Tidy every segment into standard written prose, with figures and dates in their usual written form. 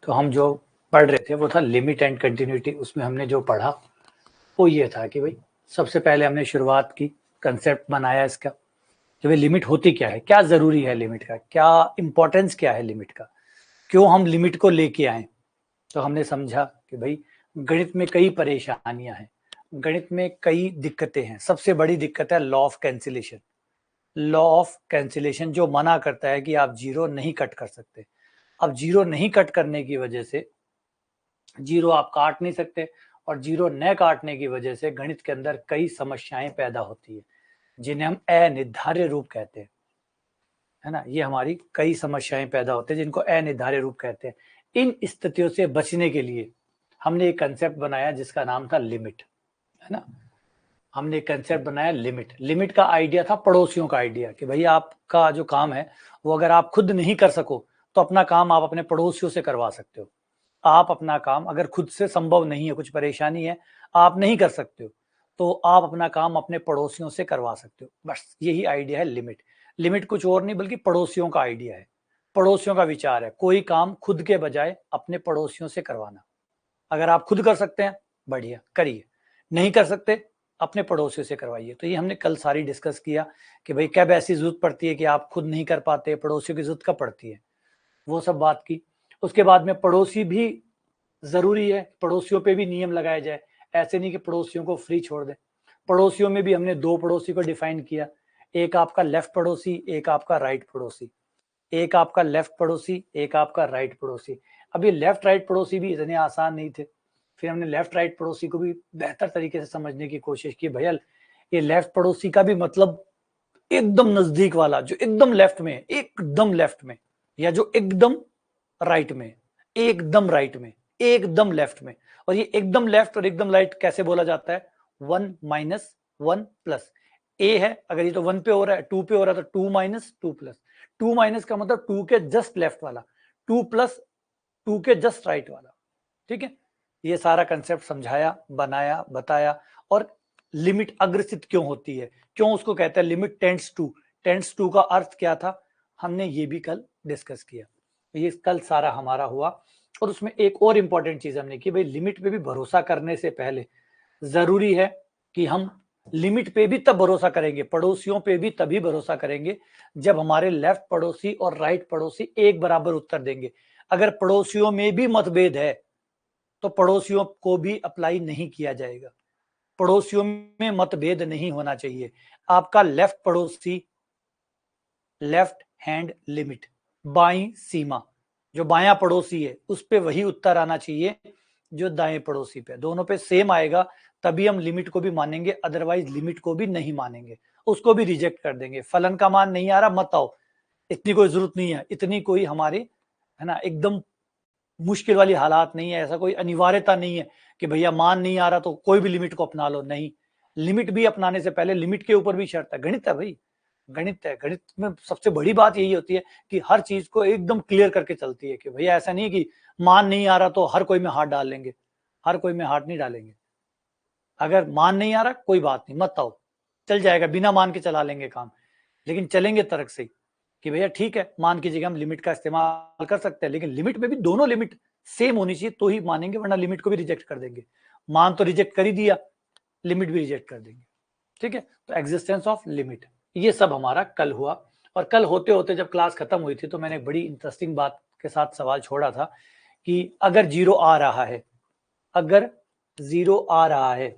तो हम जो पढ़ रहे थे वो था लिमिट एंड कंटिन्यूटी। उसमें हमने जो पढ़ा वो ये था कि भाई सबसे पहले हमने शुरुआत की, कंसेप्ट बनाया इसका कि भाई लिमिट होती क्या है, क्या जरूरी है लिमिट का, क्या इंपॉर्टेंस क्या है लिमिट का, क्यों हम लिमिट को लेके आए। तो हमने समझा कि भाई गणित में कई परेशानियां हैं, गणित में कई दिक्कतें हैं। सबसे बड़ी दिक्कत है law of cancellation. Law of cancellation जो मना करता है कि आप जीरो नहीं कट कर सकते। अब जीरो नहीं कट करने की वजह से जीरो आप काट नहीं सकते, और जीरो न काटने की वजह से गणित के अंदर कई समस्याएं पैदा होती है, जिन्हें हम अनिर्धार्य रूप कहते हैं, है ना। ये हमारी कई समस्याएं पैदा होती है जिनको अनिर्धार्य रूप कहते हैं। इन स्थितियों से बचने के लिए हमने एक कंसेप्ट बनाया जिसका नाम था लिमिट, है ना। हमने एक कंसेप्ट बनाया लिमिट। लिमिट का आइडिया था पड़ोसियों का आइडिया, कि भाई आपका जो काम है वो अगर आप खुद नहीं कर सको तो अपना काम आप अपने पड़ोसियों से करवा सकते हो। आप अपना काम अगर खुद से संभव नहीं है, कुछ परेशानी है, आप नहीं कर सकते हो, तो आप अपना काम अपने पड़ोसियों से करवा सकते हो। बस यही आइडिया है लिमिट। लिमिट कुछ और नहीं बल्कि पड़ोसियों का आइडिया है, पड़ोसियों का विचार है। कोई काम खुद के बजाय अपने पड़ोसियों से करवाना। अगर आप खुद कर सकते हैं बढ़िया करिए, नहीं कर सकते अपने पड़ोसियों से करवाइए। तो ये हमने कल सारी डिस्कस किया कि भाई कब ऐसी जरूरत पड़ती है कि आप खुद नहीं कर पाते, पड़ोसियों की जरूरत कब पड़ती है, वो सब बात की। उसके बाद में पड़ोसी भी जरूरी है, पड़ोसियों पे भी नियम लगाया जाए। ऐसे नहीं कि पड़ोसियों को फ्री छोड़ दें। पड़ोसियों में भी हमने दो पड़ोसी को डिफाइन किया, एक आपका लेफ्ट पड़ोसी, एक आपका राइट पड़ोसी। एक आपका लेफ्ट पड़ोसी, एक आपका राइट पड़ोसी। अब ये लेफ्ट राइट पड़ोसी भी इतने आसान नहीं थे। फिर हमने लेफ्ट राइट पड़ोसी को भी बेहतर तरीके से समझने की कोशिश की। भैया ये लेफ्ट पड़ोसी का भी मतलब एकदम नजदीक वाला, जो एकदम लेफ्ट में, एकदम लेफ्ट में, या जो एकदम राइट में, एकदम राइट में, एकदम लेफ्ट में। और ये एकदम लेफ्ट और एकदम राइट कैसे बोला जाता है? 1 - 1 + ए है। अगर ये तो 1 पे हो रहा है, 2 पे हो रहा है, तो 2 - 2 +। 2 - का मतलब 2 के जस्ट लेफ्ट वाला, 2 + 2 के जस्ट राइट वाला। ठीक है, ये सारा कंसेप्ट समझाया, बनाया, बताया। और लिमिट अग्रसित क्यों होती है, क्यों उसको कहते हैं लिमिट टेंड्स टू का अर्थ क्या था, हमने ये भी कल डिस्कस किया। ये कल सारा हमारा हुआ। और उसमें एक और इंपॉर्टेंट चीज हमने की, भाई लिमिट पे भी भरोसा करने से पहले जरूरी है कि हम लिमिट पे भी तब भरोसा करेंगे, पड़ोसियों पे भी तभी भरोसा करेंगे जब हमारे लेफ्ट पड़ोसी और राइट पड़ोसी एक बराबर उत्तर देंगे। अगर पड़ोसियों में भी मतभेद है तो पड़ोसियों को भी अप्लाई नहीं किया जाएगा। पड़ोसियों में मतभेद नहीं होना चाहिए। आपका लेफ्ट पड़ोसी, लेफ्ट हैंड लिमिट, बाई सीमा, जो बायां पड़ोसी है उस पे वही उत्तर आना चाहिए जो दाएं पड़ोसी पे। दोनों पे सेम आएगा तभी हम लिमिट को भी मानेंगे, अदरवाइज लिमिट को भी नहीं मानेंगे, उसको भी रिजेक्ट कर देंगे। फलन का मान नहीं आ रहा मत आओ, इतनी कोई जरूरत नहीं है, इतनी कोई हमारी, है ना, एकदम मुश्किल वाली हालात नहीं है, ऐसा कोई अनिवार्यता नहीं है कि भैया मान नहीं आ रहा तो कोई भी लिमिट को अपना लो। नहीं, लिमिट भी अपनाने से पहले लिमिट के ऊपर भी शर्त है। गणित है भाई, गणित है। गणित में सबसे बड़ी बात यही होती है कि हर चीज को एकदम क्लियर करके चलती है कि भैया ऐसा नहीं है कि मान नहीं आ रहा तो हर कोई में हाथ डाल लेंगे। हर कोई में हाथ नहीं डालेंगे। अगर मान नहीं आ रहा कोई बात नहीं, मत आओ, चल जाएगा, बिना मान के चला लेंगे काम, लेकिन चलेंगे तर्क से कि भैया ठीक है, मान की जगह हम लिमिट का इस्तेमाल कर सकते हैं, लेकिन लिमिट में भी दोनों लिमिट सेम होनी चाहिए तो ही मानेंगे, वरना लिमिट को भी रिजेक्ट कर देंगे। मान तो रिजेक्ट कर ही दिया, लिमिट भी रिजेक्ट कर देंगे। ठीक है, तो एग्जिस्टेंस ऑफ लिमिट, ये सब हमारा कल हुआ। और कल होते होते जब क्लास खत्म हुई थी तो मैंने एक बड़ी इंटरेस्टिंग बात के साथ सवाल छोड़ा था कि अगर जीरो आ रहा है, अगर जीरो आ रहा है,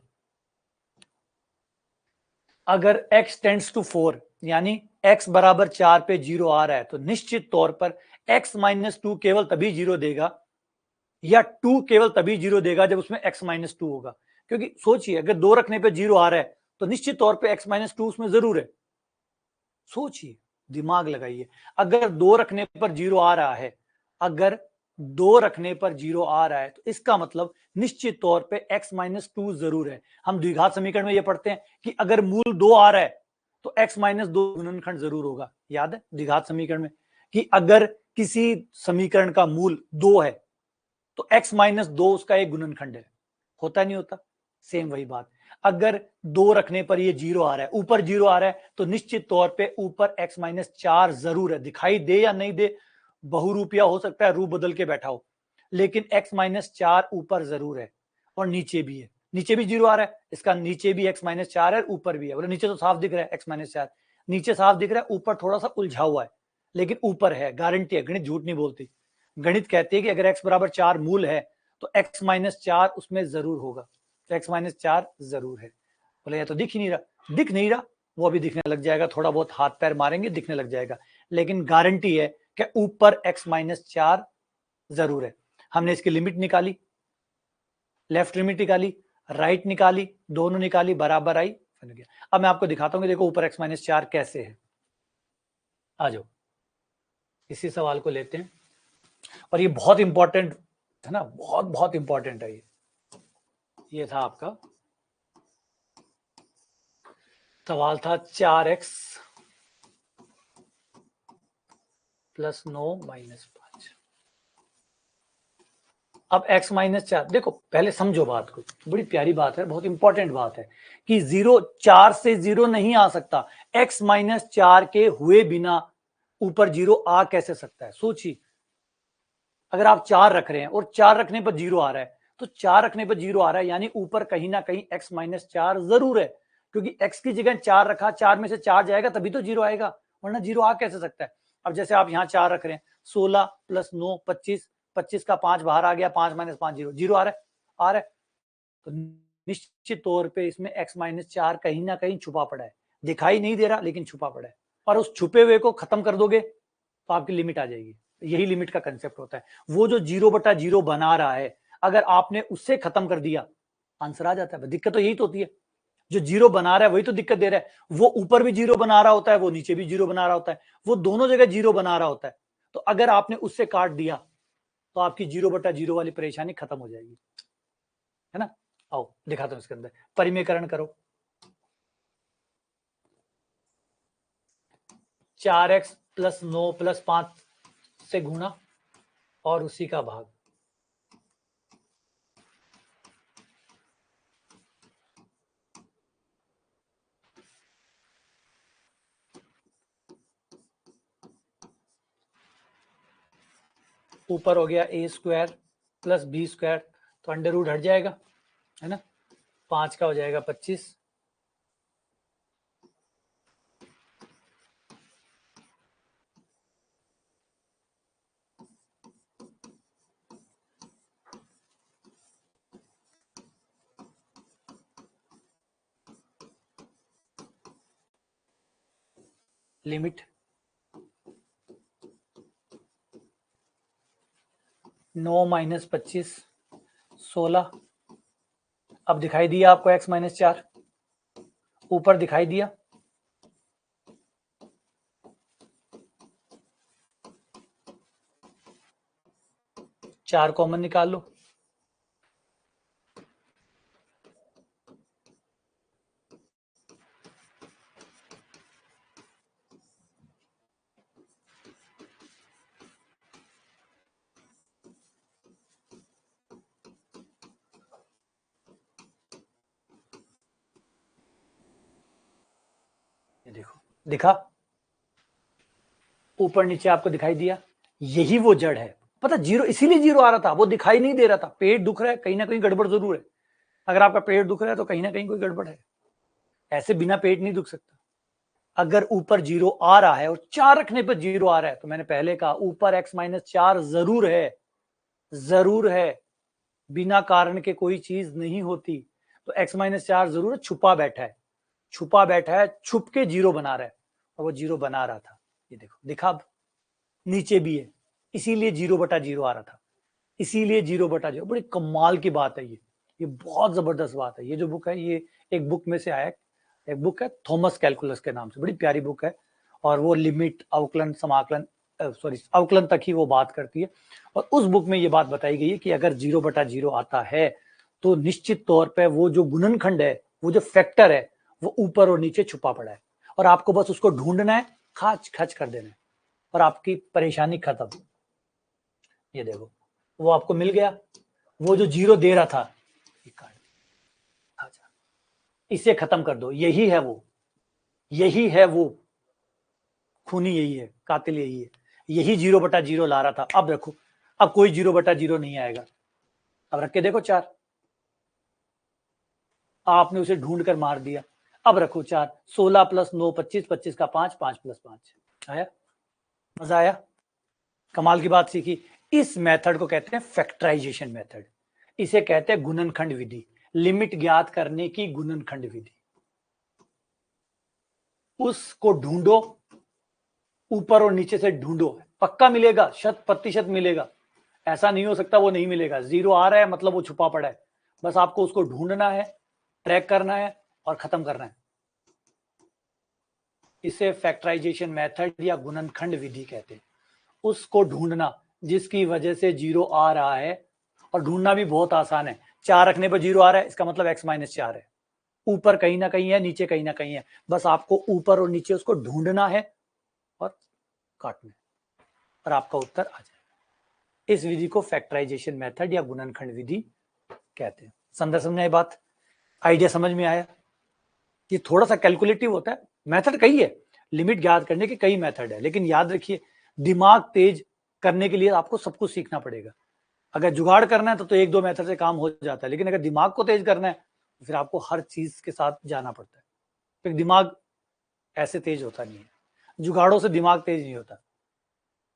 अगर x टेंड्स टू 4 यानी x बराबर 4 पे जीरो आ रहा है तो निश्चित तौर पर x - 2 केवल तभी जीरो देगा, या 2 केवल तभी जीरो देगा जब उसमें x - 2 होगा। क्योंकि सोचिए अगर 2 रखने पे जीरो आ रहा है तो निश्चित तौर पे x - 2 उसमें जरूर है। सोचिए, दिमाग लगाइए, अगर 2 रखने पर जीरो आ रहा है, अगर 2 रखने पर जीरो आ रहा है तो इसका मतलब निश्चित तौर पे x - 2 जरूर है। हम द्विघात समीकरण में ये पढ़ते हैं कि अगर मूल 2 आ रहा है तो x - 2 गुणनखंड जरूर होगा। याद है द्विघात समीकरण में कि अगर किसी समीकरण का मूल 2 है तो x - 2 उसका एक गुणनखंड है। होता नहीं होता? सेम वही बात, अगर 2 रखने पर ये जीरो आ रहा है, ऊपर जीरो आ रहा है तो निश्चित तौर पे ऊपर x - 4 जरूर है। दिखाई दे या नहीं दे, बहुरूपिया हो सकता है, रूप बदल के बैठा हो, लेकिन x माइनस 4 ऊपर जरूर है और नीचे भी है, नीचे भी 0 आ रहा है, इसका नीचे भी x माइनस 4 है, ऊपर भी है। बोले नीचे तो साफ दिख रहा है x माइनस 4, नीचे साफ दिख रहा है, ऊपर थोड़ा सा उलझा हुआ है, लेकिन ऊपर है, गारंटी है। गणित झूठ नहीं बोलती, गणित कहती है कि अगर x बराबर 4 मूल है तो x माइनस 4 उसमें जरूर होगा, तो x माइनस 4 जरूर है। बोले ये तो दिख ही नहीं रहा, दिख नहीं रहा, वो अभी दिखने लग जाएगा, थोड़ा बहुत हाथ पैर मारेंगे दिखने लग जाएगा, लेकिन गारंटी है कि ऊपर x माइनस 4 जरूर है। हमने इसकी लिमिट निकाली, लेफ्ट लिमिट निकाली, राइट निकाली, दोनों निकाली, बराबर आई। अब मैं आपको दिखाता हूं कि देखो ऊपर x माइनस 4 कैसे है। आ जाओ, इसी सवाल को लेते हैं, और ये बहुत इंपॉर्टेंट है ना, बहुत बहुत इंपॉर्टेंट है ये था आपका सवाल था 4x प्लस 9 माइनस 5। अब x माइनस 4, देखो पहले समझो बात को, बड़ी प्यारी बात है, बहुत इंपॉर्टेंट बात है कि 0 4 से 0 नहीं आ सकता, x माइनस 4 के हुए बिना ऊपर 0 आ कैसे सकता है। सोचिए, अगर आप 4 रख रहे हैं और 4 रखने पर 0 आ रहा है, तो 4 रखने पर 0 आ रहा है, यानी ऊपर कहीं ना कहीं x माइनस 4 जरूर है, क्योंकि x की जगह 4 रखा, 4 में से 4 जाएगा तभी तो 0 आएगा, वरना 0 आ कैसे सकता है। अब जैसे आप यहाँ 4 रख रहे हैं, 16 प्लस 9 25, 25 का 5 बाहर आ गया, 5 माइनस 5 0, 0 आ रहा है। तो निश्चित तौर पे इसमें x माइनस 4 कहीं ना कहीं छुपा पड़ा है, दिखाई नहीं दे रहा लेकिन छुपा पड़ा है, और उस छुपे हुए को खत्म कर दोगे तो आपकी लिमिट आ जाएगी। यही लिमिट का कंसेप्ट होता है। वो जो 0/0 बना रहा है, अगर आपने उससे खत्म कर दिया, आंसर आ जाता है। दिक्कत तो यही तो होती है, जो 0 बना रहा है वही तो दिक्कत दे रहा है। वो ऊपर भी 0 बना रहा होता है, वो नीचे भी 0 बना रहा होता है, वो दोनों जगह 0 बना रहा होता है। तो अगर आपने उससे काट दिया तो आपकी 0/0 वाली परेशानी खत्म हो जाएगी, है ना। आओ दिखाता हूं इसके अंदर, परिमेयकरण करो। 4x प्लस 9 प्लस 5 से गुणा और उसी का भाग। ऊपर हो गया a square plus b square, तो अंडर रूट हट जाएगा, है ना। 5 का हो जाएगा 25, लिमिट 9 माइनस 25 16। अब दिखाई दिया आपको x माइनस 4, ऊपर दिखाई दिया, चार कॉमन निकाल लो, ये देखो दिखा, ऊपर नीचे आपको दिखाई दिया, यही वो जड़ है। पता 0 इसीलिए 0 आ रहा था, वो दिखाई नहीं दे रहा था। पेट दुख रहा है, कहीं ना कहीं गड़बड़ जरूर है। अगर आपका पेट दुख रहा है तो कहीं ना कहीं कोई गड़बड़ है, ऐसे बिना पेट नहीं दुख सकता। अगर ऊपर 0 आ रहा है और 4 रखने पर 0 आ रहा है, तो मैंने पहले कहा ऊपर x माइनस 4 जरूर है, जरूर है, बिना कारण के कोई चीज नहीं होती। तो x माइनस 4 जरूर है, छुपा बैठा है, छुपा बैठा है, छुप के 0 बना रहा है, और वो 0 बना रहा था। ये देखो दिखा, अब नीचे भी है, इसीलिए 0/0 आ रहा था, इसीलिए 0/0। बड़ी कमाल की बात है ये बहुत जबरदस्त बात है। ये जो बुक है, ये एक बुक में से आया, एक बुक है थॉमस कैलकुलस के नाम से, बड़ी प्यारी बुक है, और वो लिमिट, अवकलन, समाकलन, सॉरी अवकलन तक ही वो बात करती है। और उस बुक में ये बात बताई गई है कि अगर 0/0 आता है तो निश्चित तौर पे वो जो गुणनखंड है, वो जो फैक्टर है, वो ऊपर और नीचे छुपा पड़ा है, और आपको बस उसको ढूंढना है, खाच खाच कर देना है, और आपकी परेशानी खत्म। ये देखो वो आपको मिल गया, वो जो 0 दे रहा था, इसे खत्म कर दो, यही है वो, यही है वो खूनी, यही है कातिल, यही है, यही 0/0 ला रहा था। अब देखो, अब कोई 0/0 नहीं आएगा। अब रख के देखो 4, आपने उसे ढूंढ कर मार दिया। अब रखो 4, 16 + 9 25, 25 का 5, 5 + 5 आया। मजा आया, कमाल की बात सीखी। इस मेथड को कहते हैं फैक्टराइजेशन मेथड, इसे कहते हैं गुणनखंड विधि, लिमिट ज्ञात करने की गुणनखंड विधि। उसको ढूंढो, ऊपर और नीचे से ढूंढो, पक्का मिलेगा, 100% मिलेगा। ऐसा नहीं हो सकता वो नहीं मिलेगा। 0 आ रहा है मतलब वो छुपा पड़ा है, बस आपको उसको ढूंढना है, ट्रैक करना है और खत्म करना है। इसे फैक्टराइजेशन मेथड या गुणनखंड विधि कहते हैं। उसको ढूंढना जिसकी वजह से 0 आ रहा है, और ढूंढना भी बहुत आसान है। 4 रखने पर 0 आ रहा है, इसका मतलब x - 4 है। ऊपर कहीं ना कहीं है, नीचे कहीं ना कहीं है, बस आपको ऊपर और नीचे उसको ढूंढना है और काटना है, और आपका उत्तर आ जाएगा। इस विधि को फैक्टराइजेशन मेथड या गुणनखंड विधि कहते हैं। संदर्भ समझ में आई बात, आइडिया समझ में आया? ये थोड़ा सा कैलकुलेटिव होता है, मेथड कई है, लिमिट ज्ञात करने के कई मेथड है, लेकिन याद रखिए दिमाग तेज करने के लिए आपको सब कुछ सीखना पड़ेगा। अगर जुगाड़ करना है तो 1-2 मेथड से काम हो जाता है, लेकिन अगर दिमाग को तेज करना है तो फिर आपको हर चीज के साथ जाना पड़ता है। फिर दिमाग ऐसे तेज होता नहीं है, जुगाड़ों से दिमाग तेज नहीं होता।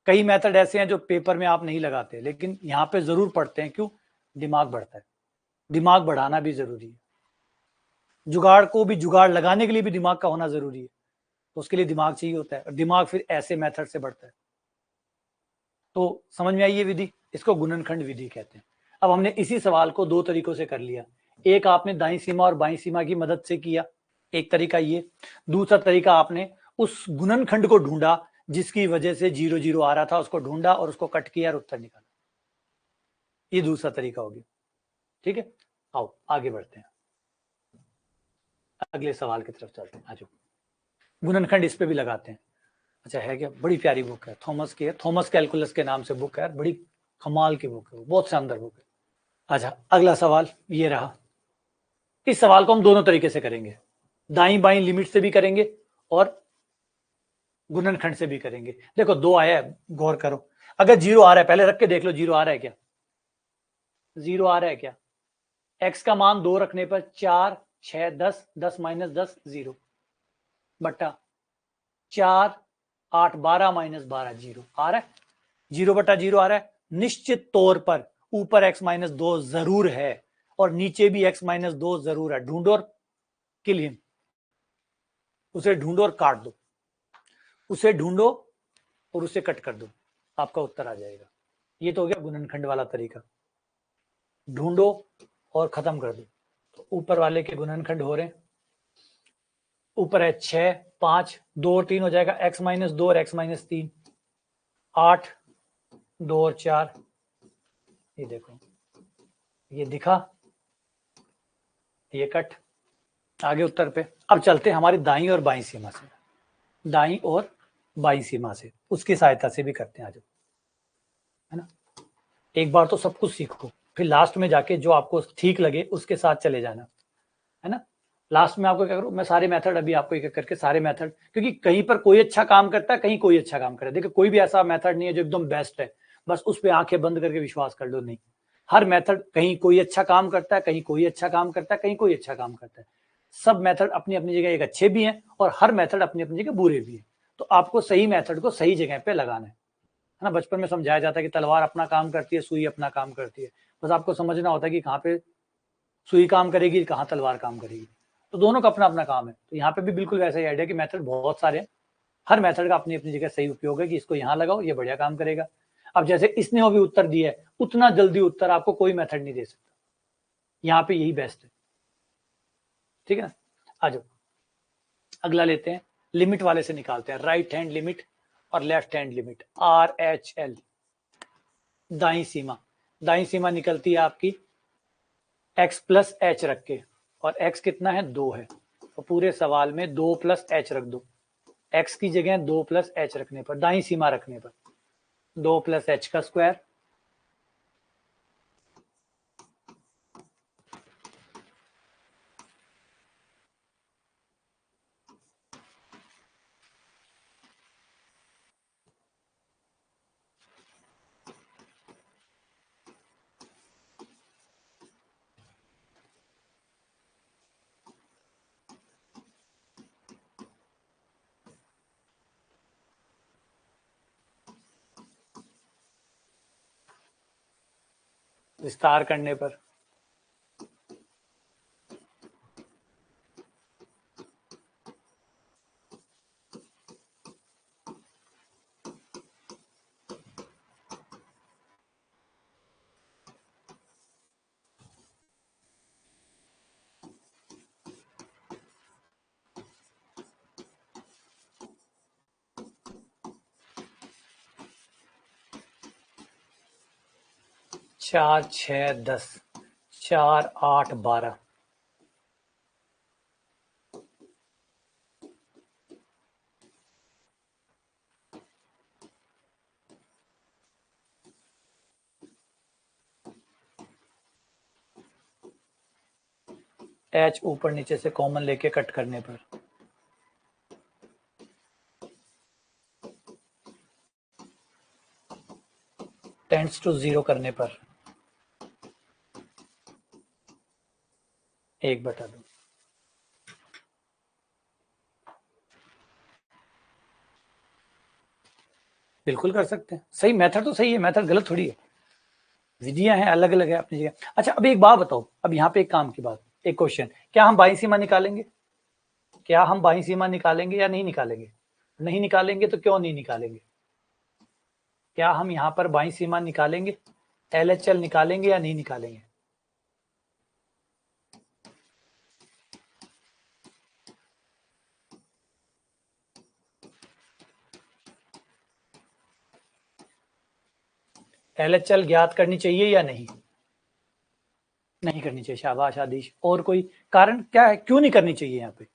कई मेथड ऐसे हैं जो पेपर में आप नहीं लगाते, लेकिन यहाँ पे जरूर पढ़ते हैं। क्यों? दिमाग बढ़ता है, दिमाग बढ़ाना भी जरूरी है। जुगाड़ को भी जुगाड़ लगाने के लिए भी दिमाग का होना जरूरी है, तो उसके लिए दिमाग चाहिए होता है, और दिमाग फिर ऐसे मेथड से बढ़ता है। तो समझ में आई ये विधि, इसको गुणनखंड विधि कहते हैं। अब हमने इसी सवाल को 2 तरीकों से कर लिया। एक आपने दाईं सीमा और बाईं सीमा की मदद से किया, एक तरीका ये। दूसरा तरीका आपने उस गुणनखंड को ढूंढा जिसकी वजह से 0-0 आ रहा था, उसको ढूंढा और उसको कट किया और उत्तर निकाला। ये दूसरा तरीका हो गया। ठीक है, आओ आगे बढ़ते हैं, अगले सवाल की तरफ चलते हैं। आ जाओ, गुणनखंड इस पे भी लगाते हैं। अच्छा है क्या? बड़ी प्यारी बुक है, थॉमस की है, थॉमस कैलकुलस के नाम से बुक है, बड़ी कमाल की बुक है, बहुत शानदार बुक है। अच्छा, अगला सवाल ये रहा। इस सवाल को हम दोनों तरीके से करेंगे, दाई बाई लिमिट से भी करेंगे और गुणनखंड से भी करेंगे। देखो 2 आया है, गौर करो। अगर 0 आ रहा है, पहले रख के देख लो 0 आ रहा है क्या? 0 आ रहा है क्या? x का मान 2 रखने पर 4 6 10, 10 - 10 0 बट्टा 4 8 12 - 12 0 आ रहा है। 0/0 आ रहा है। निश्चित तौर पर ऊपर x - 2 जरूर है और नीचे भी x - 2 जरूर है। ढूंढो और किल हिम, उसे ढूंढो और काट दो, उसे ढूंढो और उसे कट कर दो, आपका उत्तर आ जाएगा। ये तो हो गया गुणनखंड वाला तरीका, ढूंढो और खत्म कर दो। तो ऊपर वाले के गुणनखंड हो रहे हैं, ऊपर है 6 5 2 और 3 हो जाएगा, x - 2 और x - 3 8 2 और 4। ये देखो, ये दिखा, ये कट। आगे उत्तर पे अब चलते हैं हमारी दाई और बाई सीमा से, दाई और बाई सीमा से उसकी सहायता से भी करते हैं आज, है ना। एक बार तो सब कुछ सीखो, फिर लास्ट में जाके जो आपको ठीक लगे उसके साथ चले जाना, है ना। लास्ट में आपको क्या करो, मैं सारे मेथड अभी आपको एक करके सारे मेथड, क्योंकि कहीं पर कोई अच्छा काम करता है, कहीं कोई अच्छा काम करे। देखो कोई भी ऐसा मेथड नहीं है जो एकदम बेस्ट है, बस उस पर आंखें बंद करके विश्वास कर लो, नहीं। हर मेथड कहीं कोई अच्छा काम करता है, कहीं कोई अच्छा काम करता है, कहीं कोई अच्छा काम करता है। सब मेथड अपनी अपनी जगह एक अच्छे भी हैं और हर मेथड अपनी अपनी जगह बुरे भी हैं। तो आपको सही मेथड को सही जगह पे लगाना है ना। बचपन में समझाया जाता है कि तलवार अपना काम करती है, सुई अपना काम करती है। बस आपको समझना होता है कि कहाँ पे सुई काम करेगी, कहाँ तलवार काम करेगी। तो दोनों का अपना अपना काम है। तो यहाँ पे भी बिल्कुल वैसा ही आइडिया कि मेथड बहुत सारे हैं, हर मेथड का अपनी अपनी जगह सही उपयोग है कि इसको यहाँ लगाओ, ये बढ़िया काम करेगा। अब जैसे इसने अभी उत्तर दिया है, उतना जल्दी उत्तर आपको कोई मेथड नहीं दे सकता, यहाँ पे यही बेस्ट है। ठीक है ना, आ जाओ अगला लेते हैं, लिमिट वाले से निकालते हैं, राइट हैंड लिमिट और लेफ्ट हैंड लिमिट, RHL। दाई सीमा, दाई सीमा निकलती है आपकी x + h रख के, और x कितना है? 2 है, तो पूरे सवाल में 2 + h रख दो। x की जगह 2 + h रखने पर, दाई सीमा रखने पर 2 + h का स्क्वायर विस्तार करने पर। चार छः 10, 4 8 12। एच ऊपर नीचे से कॉमन लेके कट करने पर। टेंड्स टू 0 करने पर 1/2। बिल्कुल कर सकते हैं, सही मेथड तो सही है, मेथड गलत थोड़ी है, विधियां हैं अलग अलग है अपनी जगह। अच्छा अब एक बात बताओ, अब यहाँ पे एक काम की बात, एक क्वेश्चन, क्या हम बाईं सीमा निकालेंगे? क्या हम बाईं सीमा निकालेंगे या नहीं निकालेंगे? नहीं निकालेंगे तो क्यों नहीं निकालेंगे? क्या हम यहाँ पर बाईं सीमा निकालेंगे, LHL निकालेंगे या नहीं निकालेंगे? LHL ज्ञात करनी चाहिए या नहीं? नहीं करनी चाहिए, शाबाश आदिश। और कोई कारण क्या है, क्यों नहीं करनी चाहिए? यहाँ पे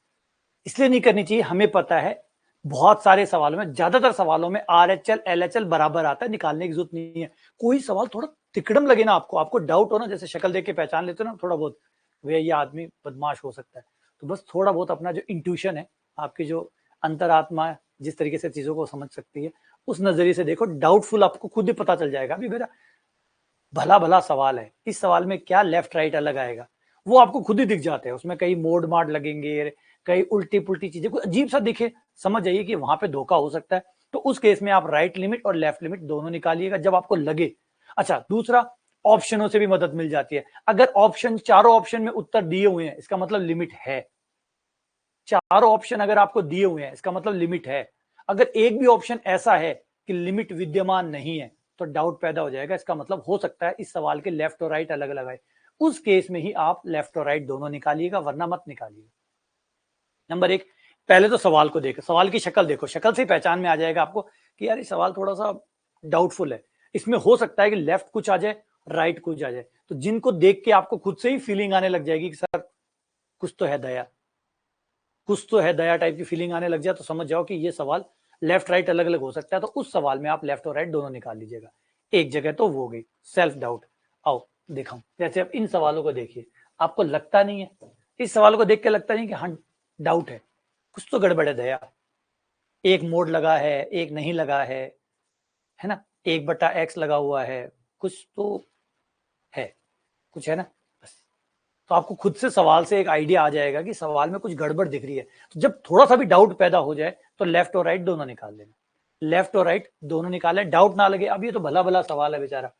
इसलिए नहीं करनी चाहिए, हमें पता है बहुत सारे सवालों में, ज्यादातर सवालों में RHL LHL बराबर आता है, निकालने की जरूरत नहीं है। कोई सवाल थोड़ा तिकड़म लगे ना आपको, आपको डाउट हो ना, जैसे शक्ल देख के पहचान लेते हो ना थोड़ा बहुत, वे ये आदमी बदमाश हो सकता है, तो बस थोड़ा बहुत अपना जो इंट्यूशन है, आपकी जो अंतरात्मा जिस तरीके से चीजों को समझ सकती है, उस नजरिए से देखो, डाउटफुल आपको खुद ही पता चल जाएगा। अभी मेरा भला भला सवाल है, इस सवाल में क्या लेफ्ट राइट अलग आएगा, वो आपको खुद ही दिख जाते हैं, उसमें कई मोड माड लगेंगे, कई उल्टी पुल्टी चीजें, कुछ अजीब सा दिखे, समझ जाइए कि वहां पे धोखा हो सकता है। तो उस केस में आप राइट लिमिट और लेफ्ट लिमिट दोनों निकालिएगा जब आपको लगे। अच्छा दूसरा, ऑप्शनों से भी मदद मिल जाती है। अगर ऑप्शन, चारों ऑप्शन में उत्तर दिए हुए हैं, इसका मतलब लिमिट है। चारों ऑप्शन अगर आपको दिए हुए हैं, इसका मतलब लिमिट है। अगर एक भी ऑप्शन ऐसा है कि लिमिट विद्यमान नहीं है, तो डाउट पैदा हो जाएगा, इसका मतलब हो सकता है इस सवाल के लेफ्ट और राइट अलग अलग आए। उस केस में ही आप लेफ्ट और राइट दोनों निकालिएगा, वरना मत निकालिएगा। नंबर एक, पहले तो सवाल को देखो, सवाल की शक्ल देखो, शक्ल से पहचान में आ जाएगा आपको कि यार ये सवाल थोड़ा सा डाउटफुल है, इसमें हो सकता है कि लेफ्ट कुछ आ जाए, राइट कुछ आ जाए। तो जिनको देख के आपको खुद से ही फीलिंग आने लग जाएगी कि सर कुछ तो है दया, कुछ तो है दया टाइप की फीलिंग आने लग जाए, तो समझ जाओ कि ये सवाल लेफ्ट राइट अलग अलग हो सकता है। तो उस सवाल में आप लेफ्ट और राइट दोनों निकाल लीजिएगा। एक जगह तो वो गई सेल्फ डाउट। आओ दिखाऊं, जैसे अब इन सवालों को देखिए, आपको लगता नहीं है, इस सवाल को देख के लगता नहीं कि हाँ डाउट है, कुछ तो गड़बड़ है दया, एक मोड लगा है, एक नहीं लगा है ना, 1/x लगा हुआ है, कुछ तो है, कुछ है ना, बस। तो आपको खुद से सवाल से एक आइडिया आ जाएगा कि सवाल में कुछ गड़बड़ दिख रही है। तो जब थोड़ा सा भी डाउट पैदा हो जाए तो लेफ्ट और राइट दोनों निकाल लेना, लेफ्ट और राइट दोनों निकाले, डाउट ना लगे। अब ये तो भला भला सवाल है बेचारा,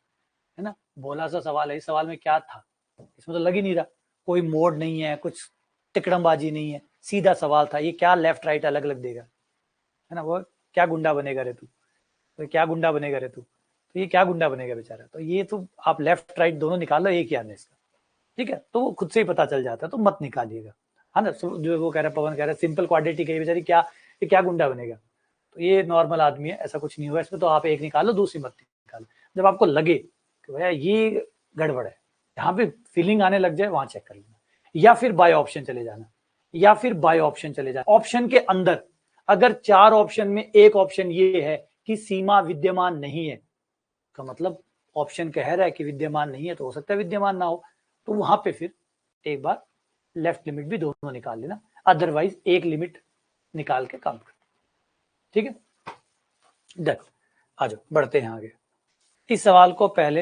है ना, भोला सा सवाल है, इस सवाल में क्या था, इसमें तो लग ही नहीं रहा, कोई मोड नहीं है, कुछ तिकड़मबाजी नहीं है, सीधा सवाल था, ये क्या लेफ्ट राइट अलग अलग देगा, है ना, वो क्या गुंडा बनेगा रे तू, तो क्या गुंडा बनेगा रे तू, तो ये क्या गुंडा बनेगा बेचारा। तो ये तो आप लेफ्ट राइट दोनों निकाल लो, एक ही आना इसका, ठीक है, तो वो खुद से ही पता चल जाता है, तो मत निकालिएगा, है ना। जो वो कह रहा है, पवन कह रहा है सिंपल क्वाड्रेटिक है बेचारी, क्या ये क्या गुंडा बनेगा, तो ये नॉर्मल आदमी है, ऐसा कुछ नहीं हुआ इसमें, तो आप एक निकालो, दूसरी मत निकालो। जब आपको लगे कि भैया ये गड़बड़ है, जहाँ पे फीलिंग आने लग जाए वहां चेक कर लेना, या फिर बाय ऑप्शन चले जाना, या फिर बाय ऑप्शन चले जाना। ऑप्शन के अंदर अगर 4 ऑप्शन में एक ऑप्शन ये है कि सीमा विद्यमान नहीं है, का मतलब ऑप्शन कह रहा है कि विद्यमान नहीं है, तो हो सकता है विद्यमान ना हो, तो वहां पे फिर एक बार लेफ्ट लिमिट भी दोनों निकाल लेना, अदरवाइज एक लिमिट निकाल के काम कर, ठीक है। डन, आ जाओ बढ़ते हैं आगे। इस सवाल को पहले,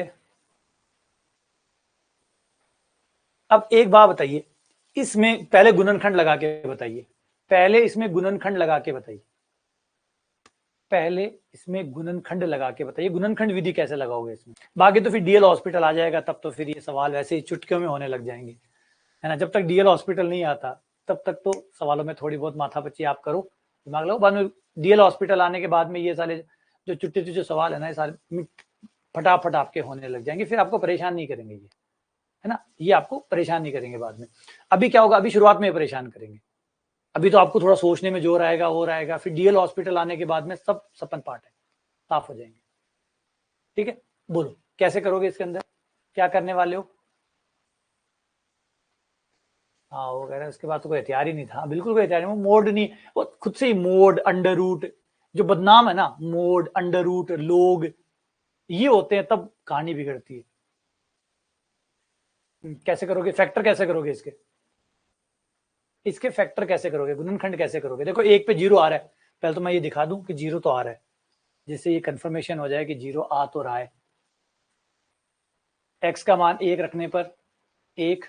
अब एक बात बताइए, इसमें पहले गुणनखंड लगा के बताइए, पहले इसमें गुणनखंड लगा के बताइए, पहले इसमें गुणनखंड लगा के बताइए, गुणनखंड विधि कैसे लगाओगे इसमें। बाकी तो फिर डीएल हॉस्पिटल आ जाएगा, तब तो फिर ये सवाल वैसे ही चुटकियों में होने लग जाएंगे, है ना। जब तक डीएल हॉस्पिटल नहीं आता तब तक तो सवालों में थोड़ी बहुत माथापच्ची आप करो, दिमाग लगाओ। बाद में डीएल हॉस्पिटल आने के बाद में ये सारे जो चुट्टे सवाल है ना, ये सारे फटाफट आपके होने लग जाएंगे, फिर आपको परेशान नहीं करेंगे ये, है ना। ये आपको परेशान नहीं करेंगे बाद में। अभी क्या होगा, अभी शुरुआत में परेशान करेंगे, अभी तो आपको थोड़ा सोचने में जोर आएगा, हो रहेगा, फिर डीएल हॉस्पिटल आने के बाद में सब सपन पाठ है, साफ हो जाएंगे। ठीक है, बोलो कैसे करोगे इसके अंदर, क्या करने वाले हो। हाँ वो कह रहा है उसके बाद तो कोई हथियार ही नहीं था, बिल्कुल कोई हथियार नहीं, वो मोड नहीं, वो खुद से ही मोड, अंडर रूट, जो बदनाम है ना, मोड, अंडर रूट, लोग, ये होते हैं, तब कहानी बिगड़ती है। कैसे करोगे, फैक्टर कैसे करोगे इसके फैक्टर कैसे करोगे, गुणनखंड कैसे करोगे। देखो एक पे जीरो आ रहा है, पहले तो मैं ये दिखा दूं कि जीरो तो आ रहा है, जिससे ये कंफर्मेशन हो जाए कि जीरो आ तो रहा है। एक्स का मान एक रखने पर एक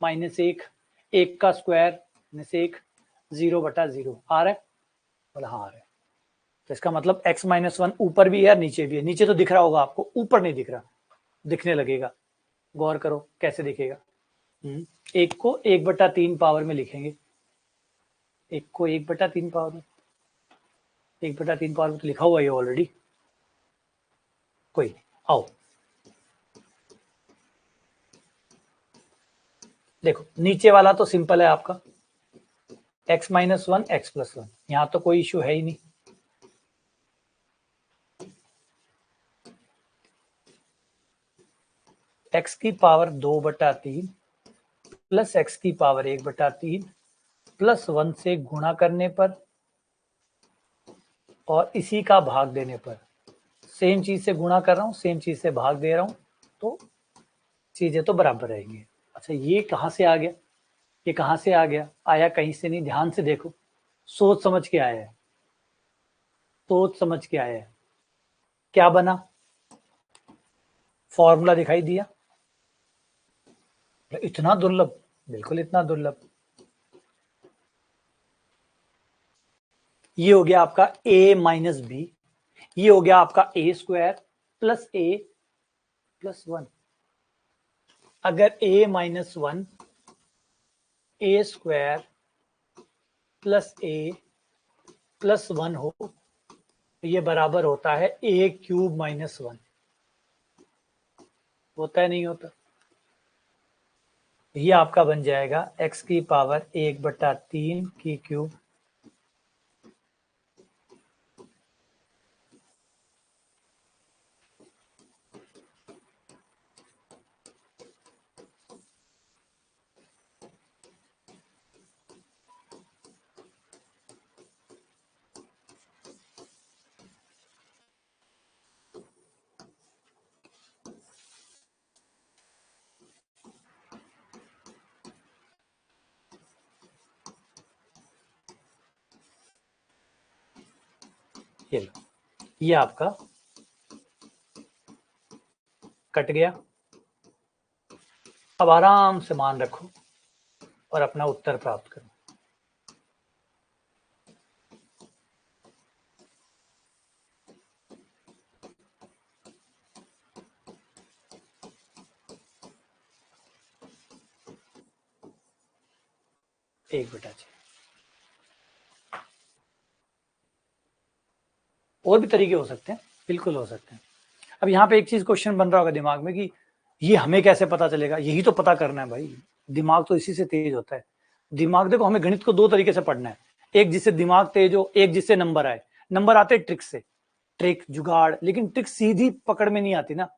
माइनस एक का स्क्वायर माइनस एक, 0/0 आ रहा है, बोला हाँ आ रहा है। तो इसका मतलब x -1 ऊपर भी है नीचे भी है, नीचे तो दिख रहा होगा आपको, ऊपर नहीं दिख रहा, दिखने लगेगा, गौर करो कैसे दिखेगा। एक को 1/3 पावर में लिखेंगे, एक को 1/3 पावर में, 1/3 पावर में तो लिखा हुआ है ऑलरेडी, कोई आओ देखो, नीचे वाला तो सिंपल है आपका, x -1 x + 1, यहां तो कोई इश्यू है ही नहीं। x की पावर 2/3 प्लस x की पावर 1/3 प्लस 1 से गुणा करने पर और इसी का भाग देने पर, सेम चीज से गुणा कर रहा हूं, सेम चीज से भाग दे रहा हूं, तो चीजें तो बराबर रहेंगी। अच्छा ये कहां से आ गया, ये कहां से आ गया, आया कहीं से नहीं, ध्यान से देखो, सोच समझ के आया है, सोच समझ के आया है। क्या बना, फॉर्मूला दिखाई दिया, इतना दुर्लभ, बिल्कुल इतना दुर्लभ। ये हो गया आपका a - b, ये हो गया आपका a² प्लस a प्लस 1। अगर a - 1 a² plus a plus 1 हो, तो ये बराबर होता है a³ - 1, होता है नहीं होता। ये आपका बन जाएगा x की पावर 1/3 की क्यूब, ये लो, ये आपका कट गया। अब आराम से मान रखो और अपना उत्तर प्राप्त करो। एक बटा छः, और भी तरीके हो सकते हैं, बिल्कुल हो सकते हैं। अब यहाँ पे एक चीज क्वेश्चन बन रहा होगा दिमाग में कि ये हमें कैसे पता चलेगा, यही तो पता करना है भाई, दिमाग तो इसी से तेज होता है। दिमाग देखो, हमें गणित को दो तरीके से पढ़ना है, एक जिससे दिमाग तेज हो, एक जिससे नंबर आए। नंबर आते ट्रिक से, ट्रिक जुगाड़, लेकिन ट्रिक सीधी पकड़ में नहीं आती ना,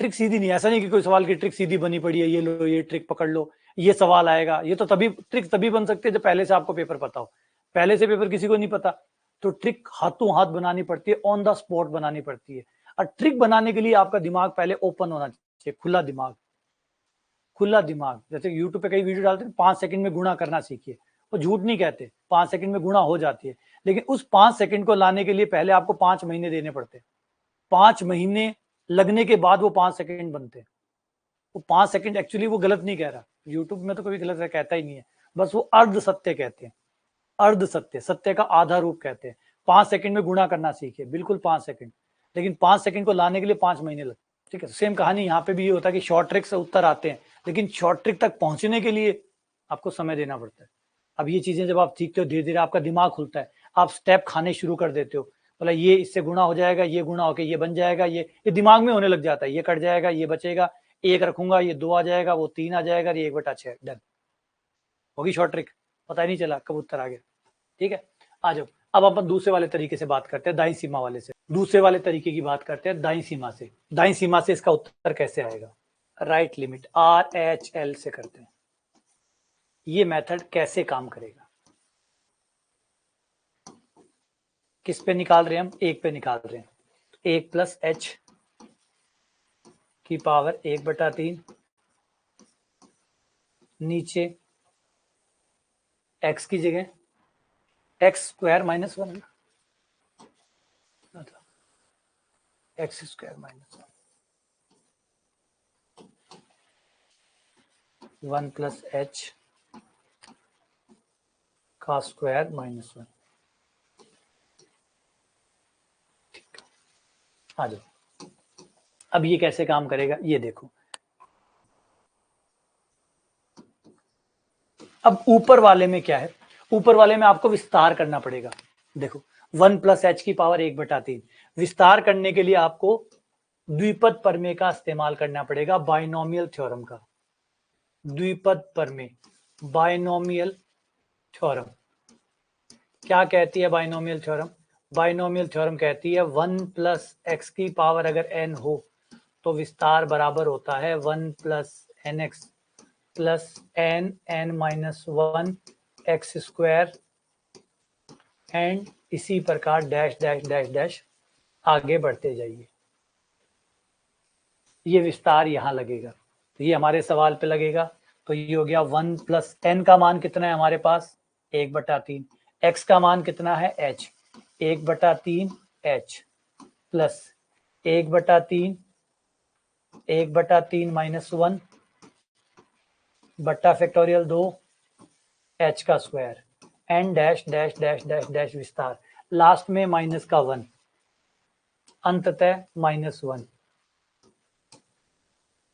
ट्रिक सीधी नहीं, ऐसा नहीं कि कोई सवाल की ट्रिक सीधी बनी पड़ी है, ये लो ये ट्रिक पकड़ लो ये सवाल आएगा। ये तो तभी ट्रिक तभी बन सकती है जब पहले से आपको पेपर पता हो, पहले से पेपर किसी को नहीं पता, तो ट्रिक हाथों हाथ बनानी पड़ती है, ऑन द स्पॉट बनानी पड़ती है। और ट्रिक बनाने के लिए आपका दिमाग पहले ओपन होना चाहिए, खुला दिमाग, खुला दिमाग। जैसे यूट्यूब पे कई वीडियो डालते हैं, 5 सेकंड में गुणा करना सीखिए, वो झूठ नहीं कहते, 5 सेकंड में गुणा हो जाती है, लेकिन उस 5 सेकंड को लाने के लिए पहले आपको 5 महीने देने पड़ते हैं। 5 महीने लगने के बाद वो 5 सेकंड बनते हैं। वो 5 सेकंड एक्चुअली वो गलत नहीं कह रहा, यूट्यूब में तो कभी गलत कहता ही नहीं है, बस वो अर्ध सत्य कहते हैं, अर्ध सत्य, सत्य का आधा रूप कहते हैं। 5 सेकंड में गुणा करना सीखे, बिल्कुल 5 सेकंड, लेकिन 5 सेकंड को लाने के लिए 5 महीने लगते। ठीक है, सेम कहानी यहाँ पे भी ये होता है कि शॉर्ट ट्रिक से उत्तर आते हैं, लेकिन शॉर्ट ट्रिक तक पहुंचने के लिए आपको समय देना पड़ता है। अब ये चीजें जब आप सीखते हो धीरे धीरे आपका दिमाग खुलता है, आप स्टेप खाने शुरू कर देते हो, बोला ये इससे गुणा हो जाएगा, ये गुणा होके ये बन जाएगा, ये दिमाग में होने लग जाता है, ये कट जाएगा, ये बचेगा, एक रखूंगा, ये 2 आ जाएगा, वो 3 आ जाएगा, ये 1/6 डन होगी शॉर्ट ट्रिक, पता ही नहीं चला कब उत्तर आ गया। ठीक है, आ जाओ अब अपन दूसरे वाले तरीके से बात करते हैं, दाईं सीमा वाले से, दूसरे वाले तरीके की बात करते हैं दाईं सीमा से। दाईं सीमा से इसका उत्तर कैसे आएगा? राइट लिमिट RHL से करते हैं। ये मेथड कैसे काम करेगा? किस पे निकाल रहे हैं हम? 1 पे निकाल रहे हैं। 1 प्लस h की पावर 1/3 नीचे x की जगह x square minus 1, x square minus 1 plus h का स्क्वायर माइनस 1। ठीक, आ जाओ अब ये कैसे काम करेगा ये देखो। अब ऊपर वाले में क्या है? ऊपर वाले में आपको विस्तार करना पड़ेगा। देखो 1 प्लस h की पावर 1/3 विस्तार करने के लिए आपको द्विपद प्रमेय का इस्तेमाल करना पड़ेगा, बाइनोमियल थ्योरम का। द्विपद प्रमेय, बाइनोमियल थ्योरम क्या कहती है? बाइनोमियल थ्योरम, बाइनोमियल थ्योरम कहती है 1 प्लस x की पावर अगर n हो तो विस्तार बराबर होता है 1 plus nx plus n minus 1 x square and इसी प्रकार डैश डैश डैश डैश आगे बढ़ते जाइए। ये विस्तार यहां लगेगा, तो ये हमारे सवाल पे लगेगा, तो ये हो गया 1 प्लस n का मान कितना है हमारे पास? 1/3। x का मान कितना है? h, 1/3 h प्लस 1/3 माइनस 1 बट्टा फैक्टोरियल 2 h का square and dash dash dash dash dash विस्तार, लास्ट में माइनस का 1, अंततः माइनस 1,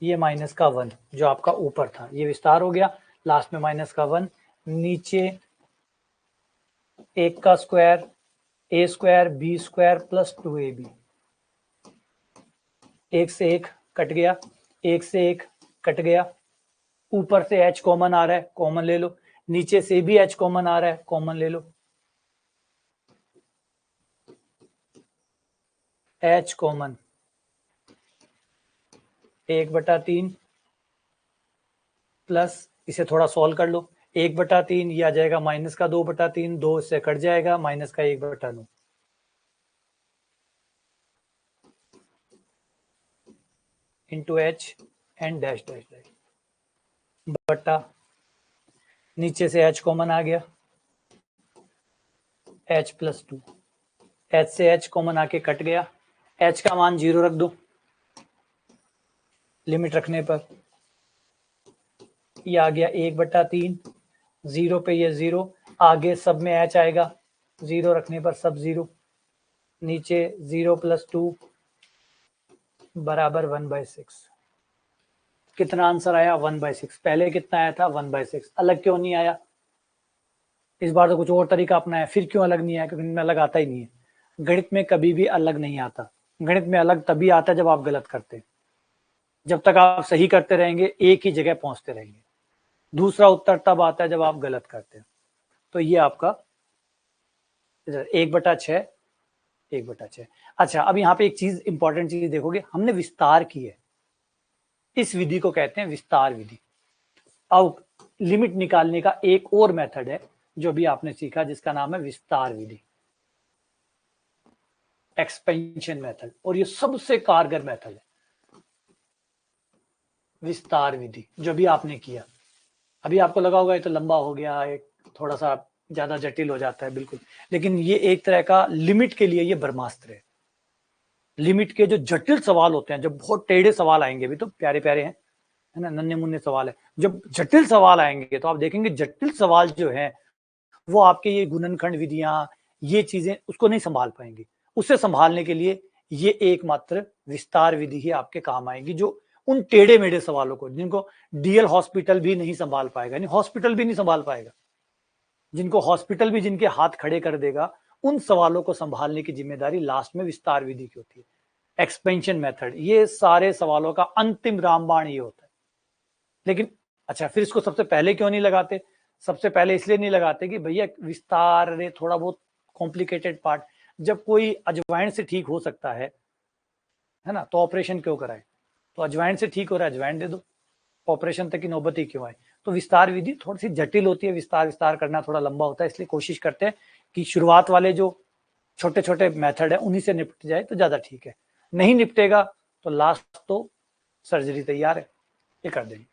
ये माइनस का 1 जो आपका ऊपर था, ये विस्तार हो गया, लास्ट में माइनस का 1, नीचे 1 का square a square b square plus 2ab, 1 से 1 कट गया, 1 से 1 कट गया, ऊपर से h कॉमन आ रहा है, कॉमन ले लो, नीचे से भी h कॉमन आ रहा है, कॉमन ले लो, h कॉमन 1/3 प्लस इसे थोड़ा सॉल्व कर लो, 1/3 ये आ जाएगा माइनस का 2/3, 2 से कट जाएगा, माइनस का 1/9 into h and dash dash dash बट्टा, नीचे से h कॉमन आ गया, h प्लस 2, h से h कॉमन आके कट गया, h का मान 0 रख दो, लिमिट रखने पर ये आ गया 1/3, 0 पे ये 0, आगे सब में h आएगा, 0 रखने पर सब 0, नीचे 0 प्लस 2 बराबर 1/6। कितना आंसर आया? 1/6। पहले कितना आया था? 1/6। अलग क्यों नहीं आया? इस बार तो कुछ और तरीका अपनाया, फिर क्यों अलग नहीं आया? क्योंकि इनमें अलग आता ही नहीं है। गणित में कभी भी अलग नहीं आता, गणित में अलग तभी आता है जब आप गलत करते हैं। जब तक आप सही करते रहेंगे एक ही जगह पहुंचते रहेंगे, दूसरा उत्तर तब आता है जब आप गलत करते हैं। तो ये आपका 1/6, 1/6। अच्छा, अब यहाँ पे एक चीज इंपॉर्टेंट चीज देखोगे, हमने विस्तार की है, इस विधि को कहते हैं विस्तार विधि। अब लिमिट निकालने का एक और मेथड है जो भी आपने सीखा, जिसका नाम है विस्तार विधि, एक्सपेंशन मेथड, और ये सबसे कारगर मेथड है विस्तार विधि जो भी आपने किया। अभी आपको लगा होगा ये तो लंबा हो गया, एक थोड़ा सा ज्यादा जटिल हो जाता है, बिल्कुल, लेकिन ये एक तरह का लिमिट के लिए ये ब्रह्मास्त्र है। लिमिट के जो जटिल सवाल होते हैं, जब बहुत टेढ़े सवाल आएंगे, भी तो प्यारे प्यारे हैं, है ना, नन्हे मुन्ने सवाल है, जब जटिल सवाल आएंगे तो आप देखेंगे जटिल सवाल जो है वो आपके ये गुणनखंड विधियां, ये चीजें उसको नहीं संभाल पाएंगी। उसे संभालने के लिए ये एकमात्र विस्तार विधि ही आपके काम आएगी, जो उन टेढ़े मेढ़े सवालों को, जिनको डीएल हॉस्पिटल भी नहीं संभाल पाएगा, यानी हॉस्पिटल भी नहीं संभाल पाएगा, जिनको हॉस्पिटल भी जिनके हाथ खड़े कर देगा, उन सवालों को संभालने की जिम्मेदारी लास्ट में विस्तार विधि की होती है, एक्सपेंशन मेथड। ये सारे सवालों का अंतिम रामबाण ये होता है। लेकिन अच्छा, फिर इसको सबसे पहले क्यों नहीं लगाते? सबसे पहले इसलिए नहीं लगाते कि भैया विस्तार रे थोड़ा बहुत कॉम्प्लिकेटेड पार्ट, जब कोई अजवाइन से ठीक हो सकता है ना, तो ऑपरेशन क्यों कराए? तो अजवाइन से ठीक हो रहा है, अजवाइन दे दो, ऑपरेशन तक की नौबत ही क्यों आए? तो विस्तार विधि थोड़ी सी जटिल होती है, विस्तार करना थोड़ा लंबा होता है, इसलिए कोशिश करते हैं कि शुरुआत वाले जो छोटे छोटे मेथड है उन्हीं से निपट जाए तो ज्यादा ठीक है। नहीं निपटेगा तो लास्ट तो सर्जरी तैयार है, ये कर देंगे।